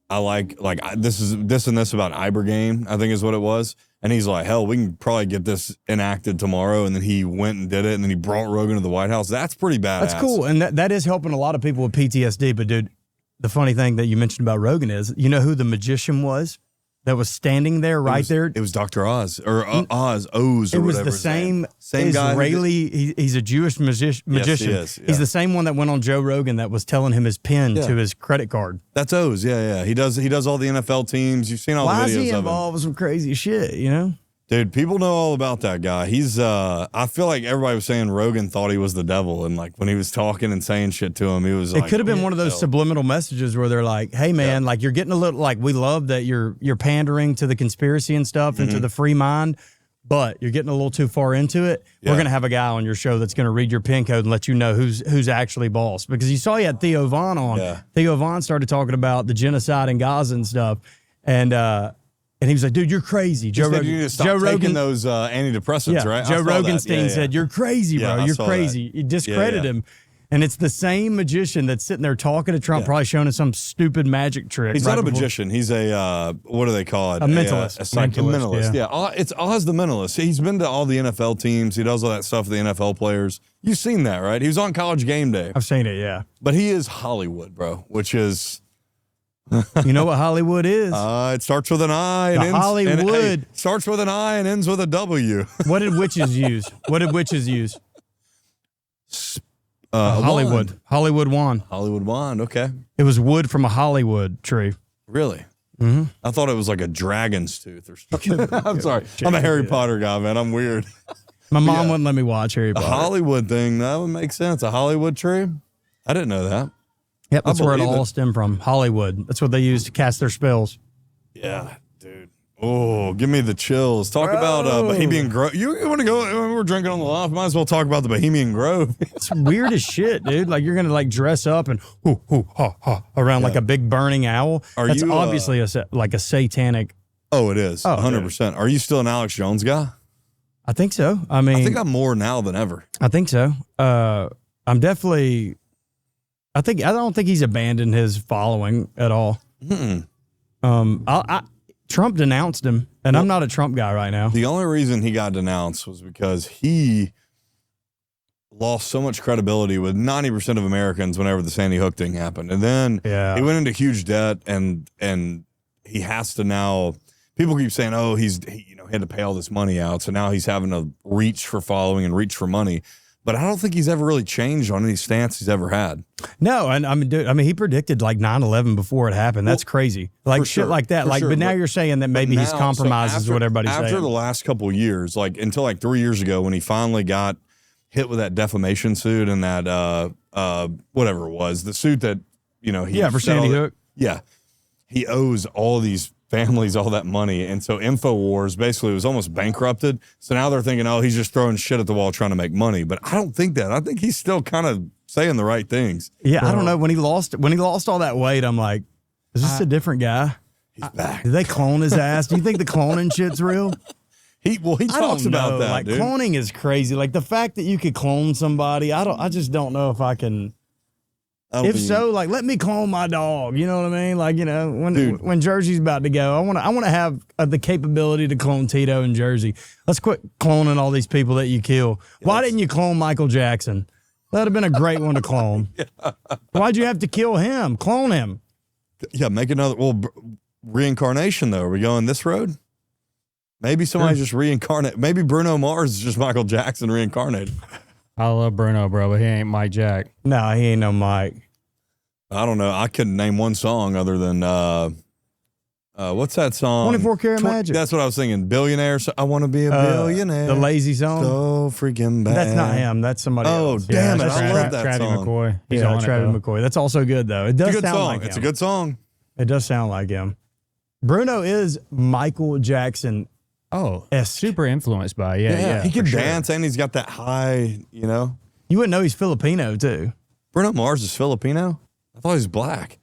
I like this and this about Ibergame," I think is what it was. And he's like, hell, we can probably get this enacted tomorrow. And then he went and did it. And then he brought Rogan to the White House. That's pretty badass. That's cool. And that is helping a lot of people with PTSD. But, dude, the funny thing that you mentioned about Rogan is, you know who the magician was that was standing there there? It was Dr. Oz or Oz, Oz, or it was whatever. the same guy. Israeli. He's a Jewish magician. Yes, he is, yeah. He's the same one that went on Joe Rogan that was telling him his PIN to his credit card. That's Oz. Yeah. He does all the NFL teams. You've seen all the videos of him. Why is he involved with some crazy shit, you know? Dude, people know all about that guy. He's I feel like everybody was saying Rogan thought he was the devil, and like when he was talking and saying shit to him, he was like, it could have been one of those subliminal messages where they're like, hey man, like you're getting a little, like, we love that you're pandering to the conspiracy and stuff and to the free mind, but you're getting a little too far into it. We're gonna have a guy on your show that's gonna read your PIN code and let you know who's actually boss. Because you saw you had Theo Vaughn on. Yeah. Theo Vaughn started talking about the genocide in Gaza and stuff. And he was like, dude, you're crazy. Joe Rogan, those antidepressants, right? Joe Roganstein said, you're crazy, bro. Yeah, you're crazy. That. You discredit him. And it's the same magician that's sitting there talking to Trump, probably showing us some stupid magic trick. He's not a magician. He's a, what do they call it? A mentalist. A mentalist. Yeah. It's Oz the mentalist. He's been to all the NFL teams. He does all that stuff with the NFL players. You've seen that, right? He was on College Game Day. I've seen it, yeah. But he is Hollywood, bro, which is... You know what Hollywood is? It starts with an I and starts with an I and ends with a W. What did witches use? Hollywood. Wand. Hollywood wand. Hollywood wand, okay. It was wood from a Hollywood tree. Really? Mm-hmm. I thought it was like a dragon's tooth or something. I'm sorry. I'm a Harry Potter guy, man. I'm weird. My mom wouldn't let me watch Harry Potter. A Hollywood thing, that would make sense. A Hollywood tree? I didn't know that. Yep, that's where it all stemmed from. Hollywood. That's what they use to cast their spells. Yeah, dude. Oh, give me the chills. Talk about Bohemian Grove. You want to go? We're drinking on the loft. Might as well talk about the Bohemian Grove. It's weird as shit, dude. Like you're gonna like dress up and around like a big burning owl. That's obviously like a satanic. Oh, it is. 100%. Are you still an Alex Jones guy? I think so. I mean, I think I'm more now than ever. I think so. I'm definitely. I don't think he's abandoned his following at all. Trump denounced him, and I'm not a Trump guy right now. The only reason he got denounced was because he lost so much credibility with 90% of Americans whenever the Sandy Hook thing happened. And then he went into huge debt, and he has to now. People keep saying, "Oh, he had to pay all this money out, so now he's having to reach for following and reach for money." But I don't think he's ever really changed on any stance he's ever had. No, and I mean, he predicted like 9/11 before it happened. That's crazy. Like shit like that. Like, but now you're saying that maybe he's compromised is what everybody's saying. After the last couple of years, like until like 3 years ago when he finally got hit with that defamation suit and that whatever it was, the suit that, for Sandy Hook. Yeah. He owes all these families all that money. And so InfoWars basically was almost bankrupted. So now they're thinking, oh, he's just throwing shit at the wall trying to make money. But I don't think that. I think he's still kind of saying the right things. Yeah, I don't know. When he lost all that weight, I'm like, is this a different guy? He's back. Did they clone his ass? Do you think the cloning shit's real? He talks about that. Like, dude. Cloning is crazy. Like the fact that you could clone somebody, I just don't know if I can. If so, like, let me clone my dog. You know what I mean? Like, you know, when Jersey's about to go, I want to have the capability to clone Tito and Jersey. Let's quit cloning all these people that you kill. Why didn't you clone Michael Jackson? That'd have been a great one to clone. Why'd you have to kill him? Clone him. Yeah, make another. Well, reincarnation though. Are we going this road? Maybe somebody just reincarnate. Maybe Bruno Mars is just Michael Jackson reincarnated. I love Bruno, bro, but he ain't Mike Jack. No, he ain't no Mike. I don't know. I couldn't name one song other than what's that song? 24 Karat Magic. That's what I was singing. Billionaire. So I want to be a billionaire. The Lazy Song. So freaking bad. That's not him. That's somebody else. Oh, damn it. that's I love that Travis song. McCoy. He's Yeah, on Travis it, McCoy. That's also good, though. It does It's a good sound song. like him. It's a good song. It does sound like him. Bruno is Michael Jackson. Oh, Esque. super influenced by. Yeah. He can for sure. dance and he's got that high, you know. You wouldn't know he's Filipino, too. Bruno Mars is Filipino? I thought he was black.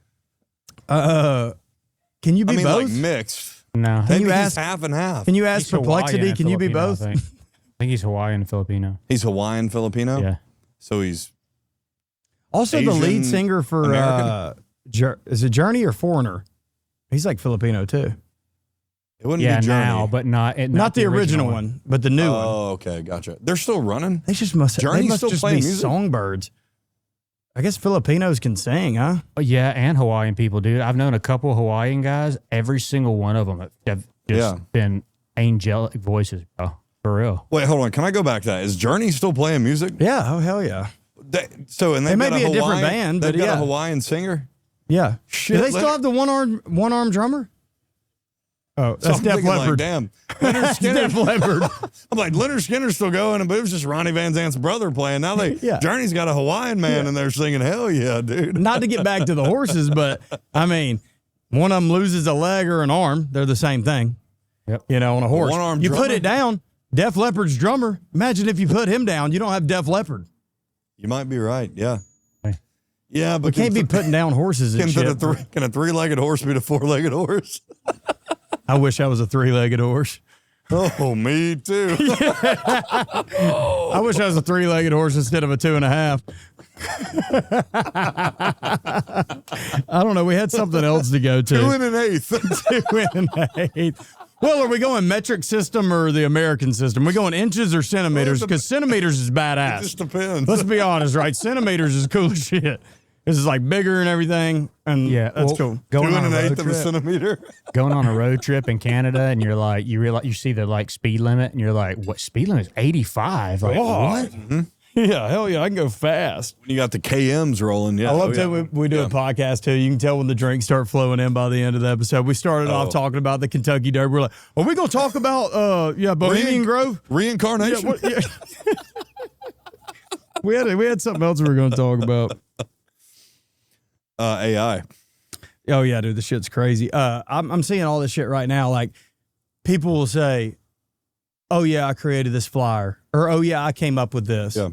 Can you be both? like mixed. No, Maybe you he's ask- half and half. Can you ask He's Hawaiian Perplexity? and Can you be Filipino, both? I think he's Hawaiian and Filipino. He's Hawaiian Filipino? Yeah. So he's Also, the lead Asian singer for American? is it Journey or Foreigner? He's like Filipino too. it wouldn't Yeah, be Journey. now, but Not the original one, but the new one. Oh, okay, gotcha. They're still running. They just must. Journey's They must still just playing be music? songbirds. I guess Filipinos can sing, huh? Yeah, and Hawaiian people, dude. I've known a couple of Hawaiian guys. Every single one of them have just been angelic voices, bro. For real. Wait, hold on. Can I go back to that? Is Journey still playing music? Yeah. Oh hell yeah. They They may be a different band, they've but got yeah. a Hawaiian singer. Yeah. Shit, Do they still have the one arm drummer? Oh, So that's I'm Def thinking, like, Leppard. damn. Leonard That's Skinner. Def Leppard. I'm like, Leonard Skinner's still going, but it was just Ronnie Van Zant's brother playing. Now Yeah. Journey's got a Hawaiian man and they're singing, hell yeah, dude. Not to get back to the horses, but I mean, one of them loses a leg or an arm. They're the same thing. Yep. You know, on a horse. one-armed You put drummer? it down. Def Leppard's drummer. Imagine if you put him down. You don't have Def Leppard. You might be right, yeah. Hey. Yeah, but We can't be putting down horses and shit. Can a three-legged horse beat a four-legged horse? I wish I was a three-legged horse. Oh, me too. I wish I was a three-legged horse instead of a 2.5. I don't know. We had something else to go to. 2 1/8. 2 1/8. Well, are we going metric system or the American system? Are we going inches or centimeters? Because centimeters is It badass. just depends. Let's be honest, right? Centimeters is cool as shit. This is like bigger and everything. And Yeah, that's well, cool. 2 Going on a road 1/8 of a trip, centimeter. going on a road trip in Canada, and you're like, you realize you see the like speed limit, and you're like, what speed limit is 85? Like, what? Yeah, hell yeah. I can go fast. When you got the KMs rolling, yeah. I love oh, that we do a podcast too. You can tell when the drinks start flowing in by the end of the episode. We started off talking about the Kentucky Derby. We're like, are we going to talk about Bohemian Grove? Reincarnation. We had something else we were going to talk about. AI. Oh yeah, dude, the shit's crazy. I'm seeing all this shit right now. Like, people will say, "Oh yeah, I created this flyer," or "Oh yeah, I came up with this." Yeah.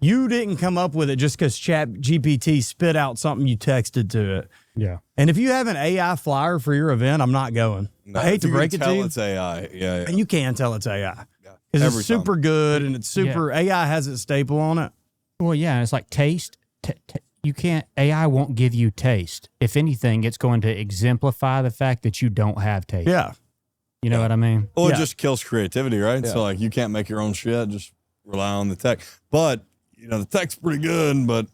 You didn't come up with it just because ChatGPT spit out something you texted to it. Yeah. And if you have an AI flyer for your event, I'm not going. I hate to break it to you, It's AI. Yeah. and you can tell it's AI Yeah. because Every it's super good and it's super. AI has its staple on it. Well, yeah, and it's like taste. You can't. AI won't give you taste. If anything, it's going to exemplify the fact that you don't have taste. Yeah. You know what I mean? Well, Yeah. it just kills creativity, right? Yeah. So like you can't make your own shit. Just rely on the tech. But you know the tech's pretty good. But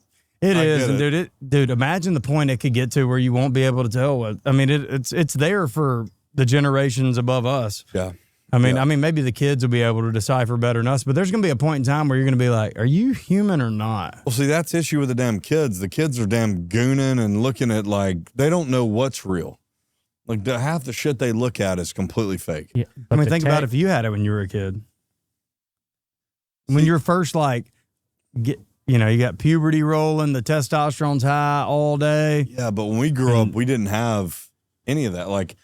It I is, get and dude, imagine the point it could get to where you won't be able to tell what. I mean, it's there for the generations above us. yeah, I mean, maybe the kids will be able to decipher better than us, but there's going to be a point in time where you're going to be like, "Are you human or not?" well, see that's the issue with the damn kids. The kids are damn gooning and looking at like they don't know what's real. Like half the shit they look at is completely fake. Yeah. I but mean, the think about tech- if you had it when you were a kid. When you're first you got puberty rolling, the testosterone's high all day. Yeah, but when we grew up, we didn't have any of that. Like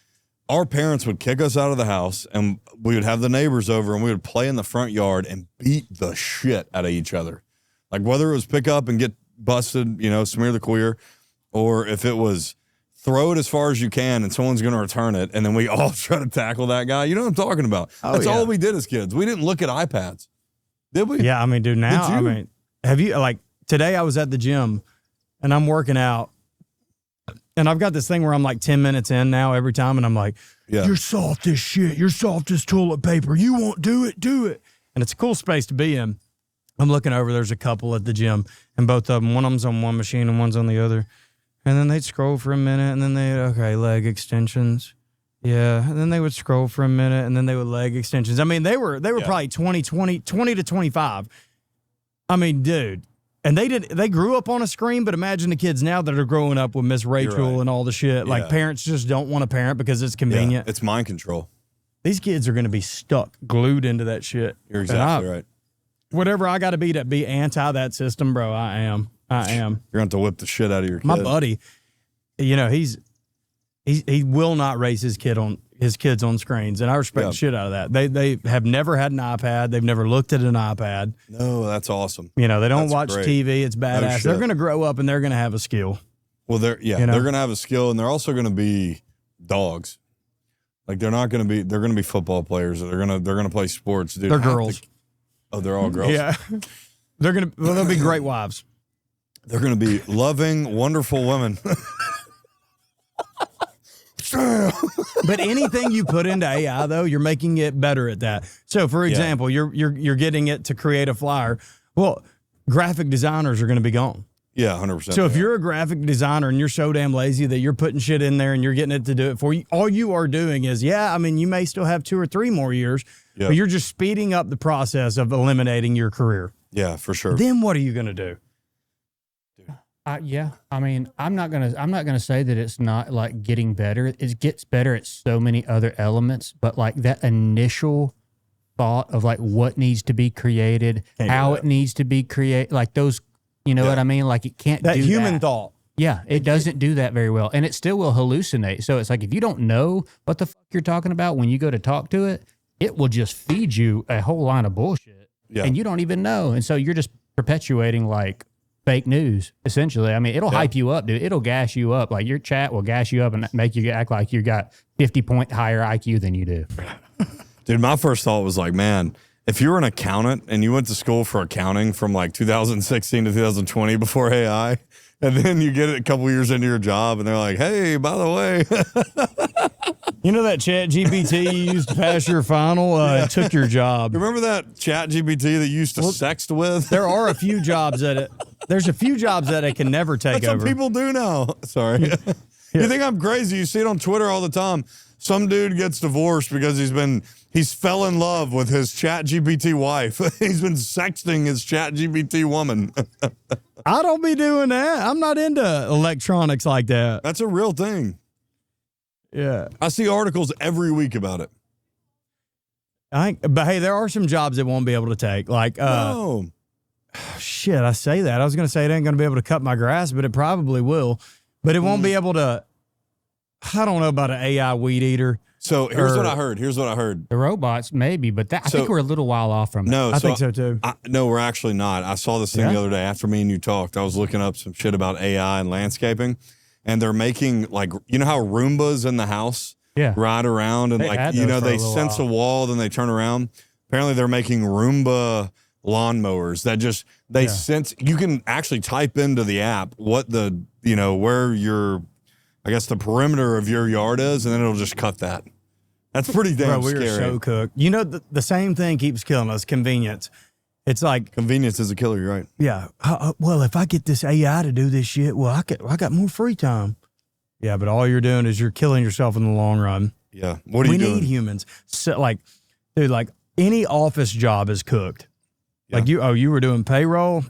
our parents would kick us out of the house and we would have the neighbors over and we would play in the front yard and beat the shit out of each other. Like whether it was pick up and get busted, smear the queer, or if it was throw it as far as you can and someone's going to return it. And then we all try to tackle that guy. You know what I'm talking about? That's all we did as kids. We didn't look at iPads. Did we? Yeah, I mean, dude, now, Did you? have you, like, today I was at the gym and I'm working out. And I've got this thing where I'm like 10 minutes in now every time, and I'm like, you're soft as shit. You're soft as toilet paper. You won't do it. Do it. And it's a cool space to be in. I'm looking over. There's a couple at the gym, and both of them, one of them's on one machine and one's on the other. And then they'd scroll for a minute, and then okay, leg extensions. Yeah. And then they would scroll for a minute, and then they would leg extensions. I mean, they were probably 20 to 25. I mean, dude. And they grew up on a screen, but imagine the kids now that are growing up with Miss Rachel and all the shit. Like, parents just don't want to parent because it's convenient. Yeah, it's mind control. These kids are going to be stuck, glued into that shit. You're exactly right. Whatever I got to be anti that system, bro, I am. You're going to have to whip the shit out of your kid. My buddy, you know, he will not raise his kids on screens, and I respect the shit out of that. They have never had an iPad. They've never looked at an iPad. No, that's awesome. You know, they don't watch TV. It's badass. They're going to grow up and they're going to have a skill. Well, they're going to have a skill, and they're also going to be dogs. Like, they're going to be football players. They're going to play sports. Dude, they're girls. They're all girls. Yeah. They'll be great wives. They're going to be loving, wonderful women. But anything you put into AI, though, you're making it better at that. So, for example, you're getting it to create a flyer. Well, graphic designers are going to be gone. Yeah, 100%. So if you're a graphic designer and you're so damn lazy that you're putting shit in there and you're getting it to do it for you, all you are doing is, I mean, you may still have 2 or 3 more years, but you're just speeding up the process of eliminating your career. Yeah, for sure. Then what are you going to do? Yeah, I mean, I'm not gonna say that it's not like getting better. It gets better at so many other elements, but like that initial thought of like what needs to be created, how it needs to be created, like those, you know what I mean? Like it can't that do human that. thought. Yeah, it doesn't do that very well, and it still will hallucinate. So it's like if you don't know what the fuck you're talking about when you go to talk to it, it will just feed you a whole line of bullshit, and you don't even know, and so you're just perpetuating like fake news, essentially. I mean, it'll hype you up, dude. It'll gas you up. Like your chat will gas you up and make you act like you got 50-point higher IQ than you do. Dude, my first thought was like, man, if you're an accountant and you went to school for accounting from like 2016 to 2020 before AI, and then you get it a couple years into your job and they're like, hey, by the way. You know that chat GPT you used to pass your final? It took your job. Remember that chat GPT that you used to sext with? There are a few jobs there's a few jobs that it can never take That's over. what people do now. Sorry. You think I'm crazy? You see it on Twitter all the time. Some dude gets divorced because he's fell in love with his chat GPT wife. He's been sexting his chat GPT woman. I don't be doing that. I'm not into electronics like that. That's a real thing. Yeah. I see articles every week about it. But hey, there are some jobs it won't be able to take. Like, no. Shit, I say that. I was going to say it ain't going to be able to cut my grass, but it probably will. But it won't be able to, I don't know about an AI weed eater. So here's what I heard. The robots, maybe, but I think we're a little while off from that. No, I think so too. No, we're actually not. I saw this thing the other day after me and you talked. I was looking up some shit about AI and landscaping, and they're making like, you know how Roombas in the house ride around and they sense a wall, then they turn around. Apparently they're making Roomba lawnmowers that just, they sense, you can actually type into the app what the, where your, I guess the perimeter of your yard is, and then it'll just cut that. That's pretty damn scary. We're so cooked. You know, the same thing keeps killing us, convenience. It's like convenience is a killer, you're right. Yeah. Well, if I get this AI to do this shit, well, I got more free time. Yeah, but all you're doing is you're killing yourself in the long run. Yeah. What are you doing? We need humans. So, like, dude, like any office job is cooked. Yeah. Like you were doing payroll.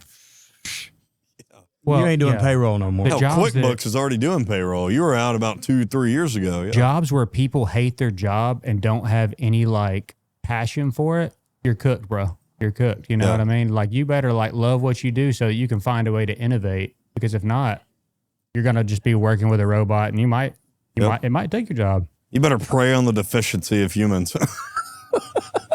Well, you ain't doing payroll no more. Hell, QuickBooks is already doing payroll. You were out about 2-3 years ago. Yeah. Jobs where people hate their job and don't have any like passion for it, you're cooked, bro. You're cooked. You know what I mean? Like you better like love what you do so that you can find a way to innovate. Because if not, you're gonna just be working with a robot, and it might take your job. You better prey on the deficiency of humans.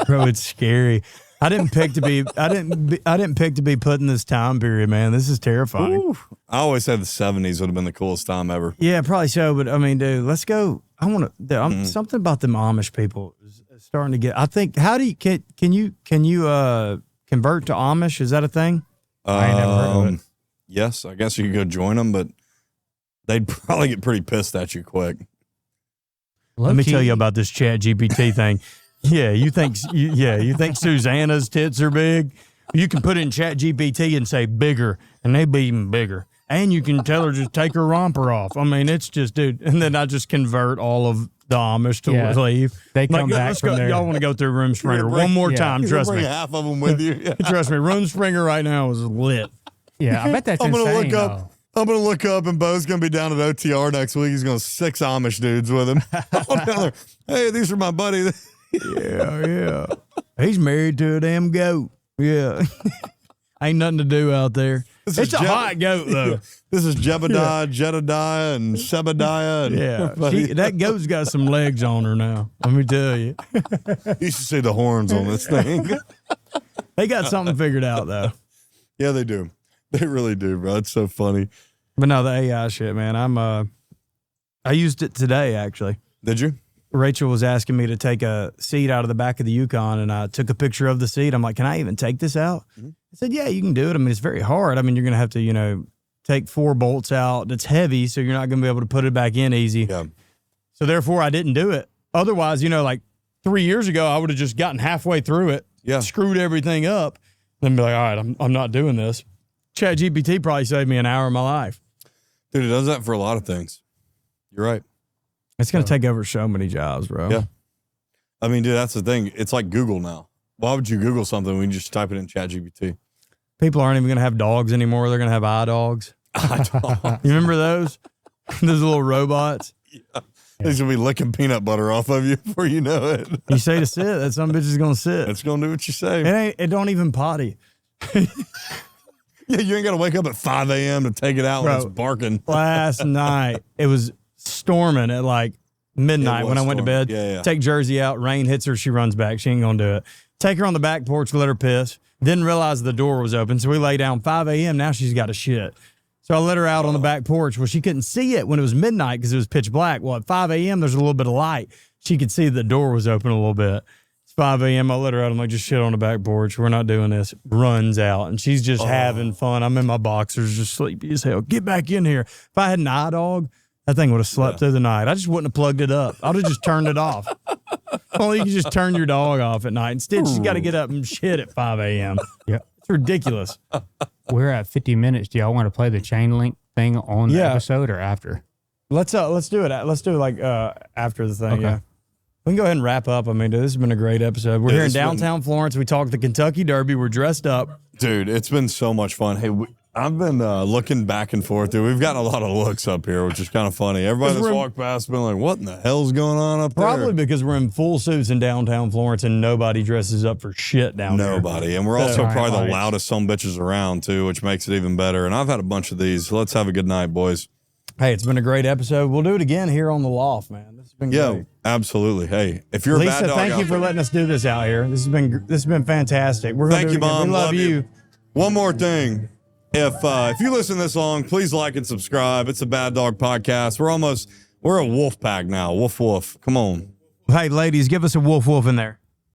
Bro, it's scary. I didn't pick to be put in this time period, man. This is terrifying. Ooh. I always said the 70s would have been the coolest time ever. Yeah, probably so. But I mean, dude, let's go. I want to. Something about them Amish people is starting to get. I think. How do you can you convert to Amish? Is that a thing? I ain't never heard of it. yes, I guess you could go join them, but they'd probably get pretty pissed at you quick. Let me tell you about this Chat GPT thing. Yeah, you think Susanna's tits are big? You can put it in Chat GPT and say bigger, and they'd be even bigger. And you can tell her just take her romper off. I mean, it's just, dude. And then I just convert all of the Amish to leave. They come back from there. Y'all want to go through Room Springer one more time? Trust me. Half of them with you. Yeah. Trust me. Room Springer right now is lit. Yeah, I bet that's I'm gonna insane. I'm gonna look up, and Bo's gonna be down at OTR next week. He's gonna 6 Amish dudes with him. Hey, these are my buddies. Yeah. He's married to a damn goat. Yeah. Ain't nothing to do out there. It's a hot goat, though. This is Jebediah, Jedediah, and Sebediah. And that goat's got some legs on her now. Let me tell you. You should see the horns on this thing. They got something figured out, though. Yeah, they do. They really do, bro. It's so funny. But no, the AI shit, man. I used it today, actually. Did you? Rachel was asking me to take a seat out of the back of the Yukon, and I took a picture of the seat. I'm like, can I even take this out? Mm-hmm. I said, yeah, you can do it. I mean, it's very hard. I mean, you're going to have to, take 4 bolts out. It's heavy, so you're not going to be able to put it back in easy. Yeah. So therefore, I didn't do it. Otherwise, like 3 years ago, I would have just gotten halfway through it, screwed everything up, then be like, all right, I'm not doing this. ChatGPT probably saved me an hour of my life. Dude, it does that for a lot of things. You're right. It's going to take over so many jobs, bro. Yeah. I mean, dude, that's the thing. It's like Google now. Why would you Google something when you just type it in ChatGPT? People aren't even going to have dogs anymore. They're going to have iDogs. You remember those? Those little robots? Yeah. He's going to be licking peanut butter off of you before you know it. You say to sit, that some bitch is going to sit. It's going to do what you say. It don't even potty. Yeah, you ain't got to wake up at 5 a.m. to take it out when it's barking. Last night, it was storming at like midnight when I went to bed. Yeah. Take Jersey out, rain hits her, she runs back. She ain't going to do it. Take her on the back porch, let her piss. Didn't realize the door was open, so we lay down 5 a.m. Now she's got a shit. So I let her out on the back porch. Well, she couldn't see it when it was midnight because it was pitch black. Well, at 5 a.m., there's a little bit of light. She could see the door was open a little bit. 5 a.m. I let her out. I'm like, just shit on the back porch. We're not doing this. Runs out. And she's just having fun. I'm in my boxers, just sleepy as hell. Get back in here. If I had an iDog, that thing would have slept through the night. I just wouldn't have plugged it up. I would have just turned it off. Well, you can just turn your dog off at night. Instead, she's got to get up and shit at 5 a.m. Yeah. It's ridiculous. We're at 50 minutes. Do y'all want to play the chain link thing on the episode or after? Let's do it. Let's do it like after the thing. Okay. Yeah. We can go ahead and wrap up. I mean, this has been a great episode. We're here in downtown Florence. We talked the Kentucky Derby. We're dressed up. Dude, it's been so much fun. Hey, I've been looking back and forth. Dude, we've gotten a lot of looks up here, which is kind of funny. Everybody that's walked past has been like, what in the hell's going on up there? Probably because we're in full suits in downtown Florence and nobody dresses up for shit down there. Nobody. And we're also probably the loudest sumbitches around, too, which makes it even better. And I've had a bunch of these. So let's have a good night, boys. Hey, it's been a great episode. We'll do it again here on the Loft, man. This has been great. Absolutely. Hey, if you're Lisa, a bad dog, thank you for letting us do this out here. This has been fantastic. We're gonna thank you, Mom. We love you. One more thing. If you listen this long, please like and subscribe. It's a Bad Dog Podcast. We're a wolf pack now. Woof woof. Come on. Hey, ladies, give us a woof woof in there.